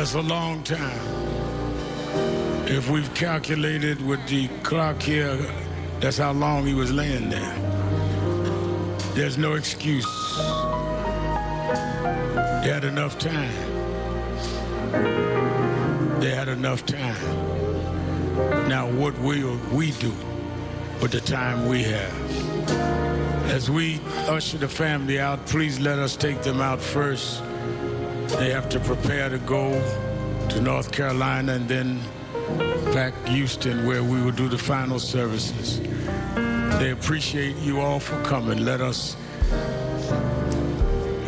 That's a long time. If we've calculated with the clock here, that's how long he was laying there. There's no excuse. They had enough time. They had enough time. Now what will we do with the time we have? As we usher the family out, please let us take them out first. They have to prepare to go to North Carolina and then back Houston, where we will do the final services. They appreciate you all for coming. Let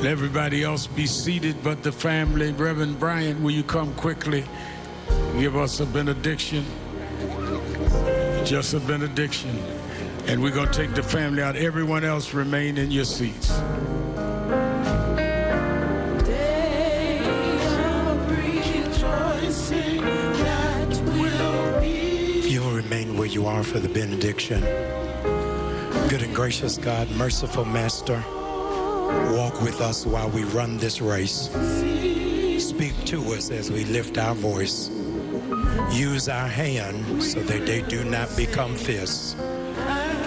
everybody else be seated but the family. Reverend Bryant, will you come quickly? Give us a benediction. Just a benediction. And we're going to take the family out. Everyone else remain in your seats. If you'll remain where you are for the benediction. Good and gracious God, merciful Master, walk with us while we run this race. Speak to us as we lift our voice. Use our hands so that they do not become fists.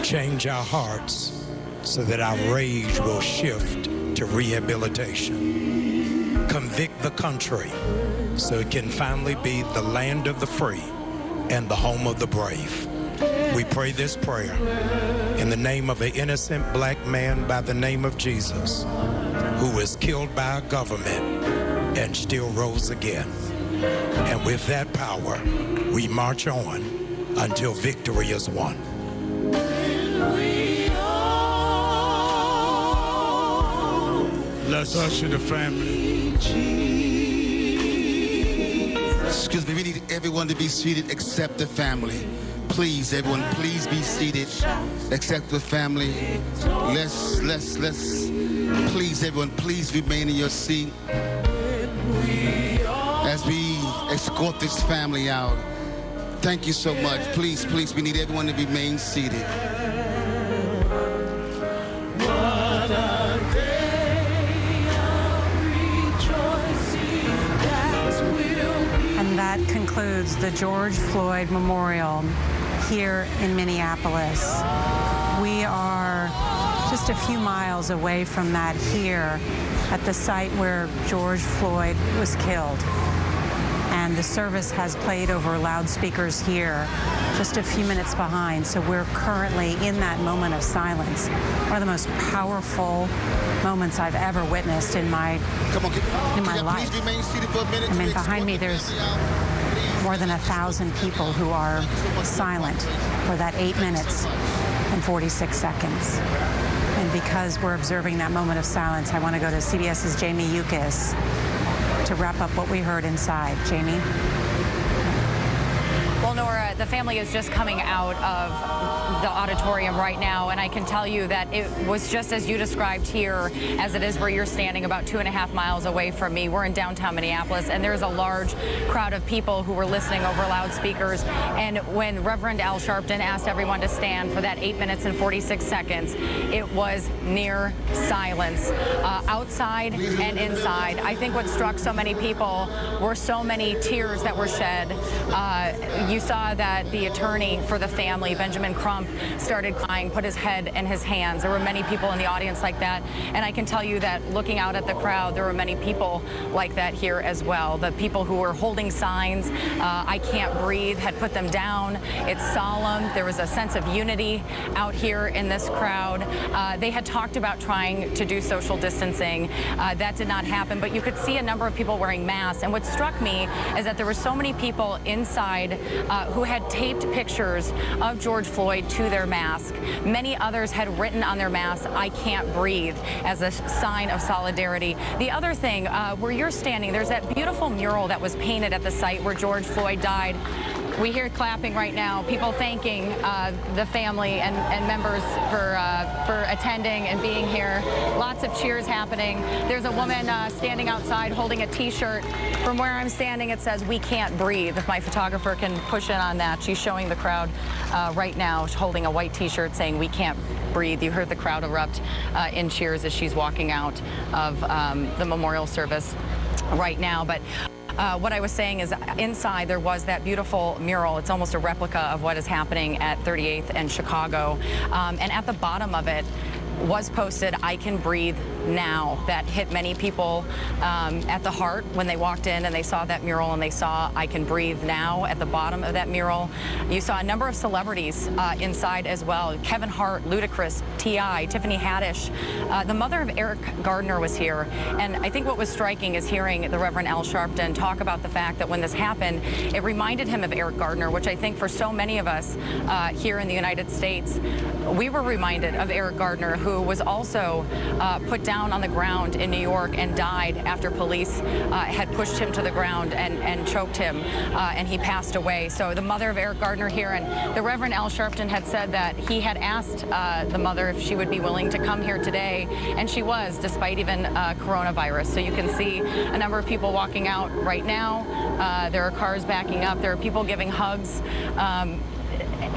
Change our hearts so that our rage will shift to rehabilitation. Convict the country so it can finally be the land of the free and the home of the brave. We pray this prayer in the name of an innocent black man by the name of Jesus, who was killed by a government and still rose again. And with that power, we march on until victory is won. Let's usher the family. Excuse me, we need everyone to be seated except the family. Please, everyone, please be seated except the family. Let's, please, everyone, please remain in your seat as we escort this family out. Thank you so much. Please, we need everyone to remain seated. And that concludes the George Floyd Memorial here in Minneapolis. We are just a few miles away from that here at the site where George Floyd was killed. And the service has played over loudspeakers here, just a few minutes behind. So we're currently in that moment of silence. One of the most powerful moments I've ever witnessed in my life. I mean, behind me there's more than 1,000 people who are silent for that 8 minutes and 46 seconds. And because we're observing that moment of silence, I want to go to CBS's Jamie Yukis to wrap up what we heard inside. Jamie? Well, Nora, the family is just coming out of the auditorium right now, and I can tell you that it was just as you described here as it is where you're standing, about 2.5 miles away from me. We're in downtown Minneapolis, and there's a large crowd of people who were listening over loudspeakers. And when Reverend Al Sharpton asked everyone to stand for that 8 minutes and 46 seconds, it was near silence, outside and inside. I think what struck so many people were so many tears that were shed. You saw that the attorney for the family, Benjamin Crump, started crying, put his head in his hands. There were many people in the audience like that. And I can tell you that looking out at the crowd, there were many people like that here as well. The people who were holding signs, I can't breathe, had put them down. It's solemn. There was a sense of unity out here in this crowd. They had talked about trying to do social distancing. That did not happen, but you could see a number of people wearing masks. And what struck me is that there were so many people inside who had taped pictures of George Floyd to their mask. Many others had written on their masks, "I can't breathe," as a sign of solidarity. The other thing, where you're standing, there's that beautiful mural that was painted at the site where George Floyd died. We hear clapping right now, people thanking the family and members for attending and being here. Lots of cheers happening. There's a woman standing outside holding a T-shirt. From where I'm standing, it says, "We can't breathe." If my photographer can push in on that. She's showing the crowd right now, holding a white T-shirt saying, "We can't breathe." You heard the crowd erupt in cheers as she's walking out of the memorial service right now. But What I was saying is inside there was that beautiful mural. It's almost a replica of what is happening at 38th and Chicago. And at the bottom of it was posted, "I can breathe now." That hit many people at the heart when they walked in and they saw that mural and they saw "I can breathe now" at the bottom of that mural. You saw a number of celebrities inside as well. Kevin Hart, Ludacris, T.I., Tiffany Haddish. The mother of Eric Gardner was here. And I think what was striking is hearing the Reverend Al Sharpton talk about the fact that when this happened, it reminded him of Eric Gardner, which I think for so many of us here in the United States, we were reminded of Eric Gardner, who was also put down on the ground in New York and died after police had pushed him to the ground and choked him, and he passed away. So the mother of Eric Gardner here, and the Reverend Al Sharpton had said that he had asked the mother if she would be willing to come here today, and she was, despite even coronavirus. So you can see a number of people walking out right now. There are cars backing up. There are people giving hugs.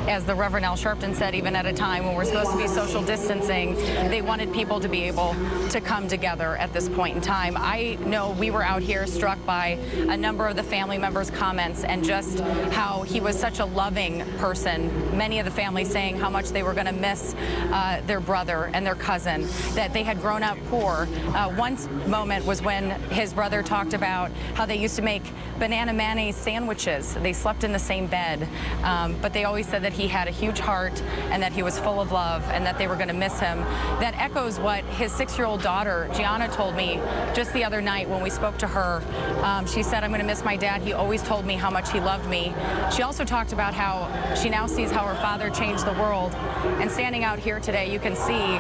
As the Reverend Al Sharpton said, even at a time when we're supposed to be social distancing, they wanted people to be able to come together at this point in time. I know we were out here struck by a number of the family members' comments and just how he was such a loving person. Many of the families saying how much they were going to miss their brother and their cousin, that they had grown up poor. One moment was when his brother talked about how they used to make banana mayonnaise sandwiches. They slept in the same bed, but they always said that he had a huge heart and that he was full of love and that they were going to miss him. That echoes what his 6-year-old daughter, Gianna, told me just the other night when we spoke to her. She said, "I'm going to miss my dad. He always told me how much he loved me." She also talked about how she now sees how her father changed the world. And standing out here today, you can see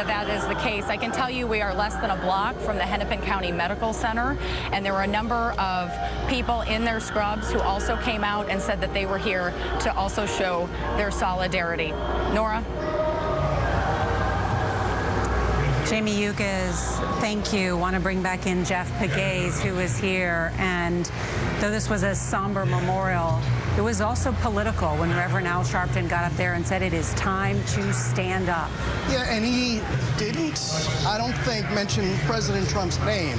that is the case. I can tell you we are less than a block from the Hennepin County Medical Center, and there were a number of people in their scrubs who also came out and said that they were here to also show their solidarity. Nora? Jamie Yukas, thank you. Want to bring back in Jeff Pegues, who is here. And though this was a somber memorial, it was also political when Reverend Al Sharpton got up there and said it is time to stand up. Yeah, and he didn't, I don't think, mention President Trump's name.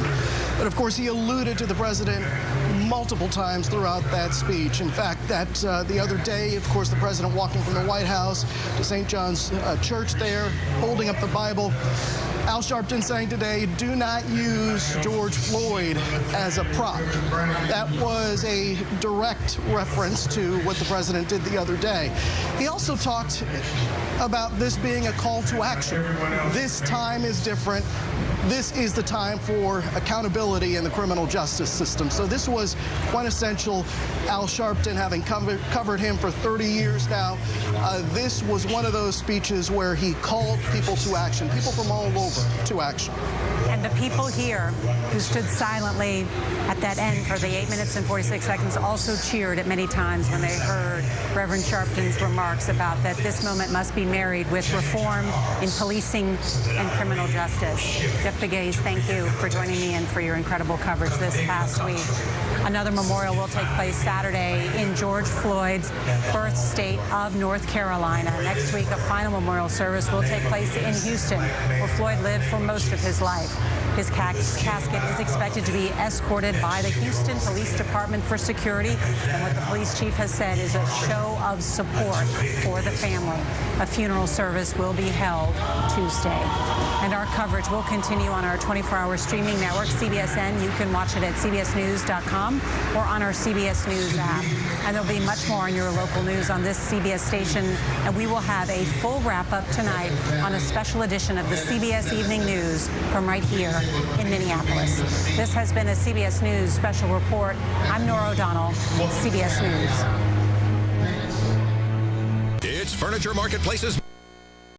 But of course, he alluded to the president multiple times throughout that speech. In fact, that the other day, of course, the president walking from the White House to St. John's Church there, holding up the Bible. Al Sharpton saying today, "Do not use George Floyd as a prop." That was a direct reference to what the president did the other day. He also talked about this being a call to action. This time is different. This is the time for accountability in the criminal justice system. So this was quintessential Al Sharpton, having covered him for 30 years now. This was one of those speeches where he called people to action, people from all over to action. And the people here who stood silently at that end for the 8 minutes and 46 seconds also cheered at many times when they heard Reverend Sharpton's remarks about that this moment must be married with reform in policing and criminal justice. Jeff Pegues, thank you for joining me and for your incredible coverage this past week. Another memorial will take place Saturday in George Floyd's birth state of North Carolina. Next week, a final memorial service will take place in Houston, where Floyd lived for most of his life. His casket is expected to be escorted by the Houston Police Department for security, and what the police chief has said is a show of support for the family. A funeral service will be held Tuesday. And our coverage will continue on our 24-hour streaming network, CBSN. You can watch it at cbsnews.com or on our CBS News app. And there'll be much more on your local news on this CBS station. And we will have a full wrap-up tonight on a special edition of the CBS Evening News from right here in Minneapolis. This has been a CBS News special report. I'm Nora O'Donnell, CBS News. It's Furniture Marketplace's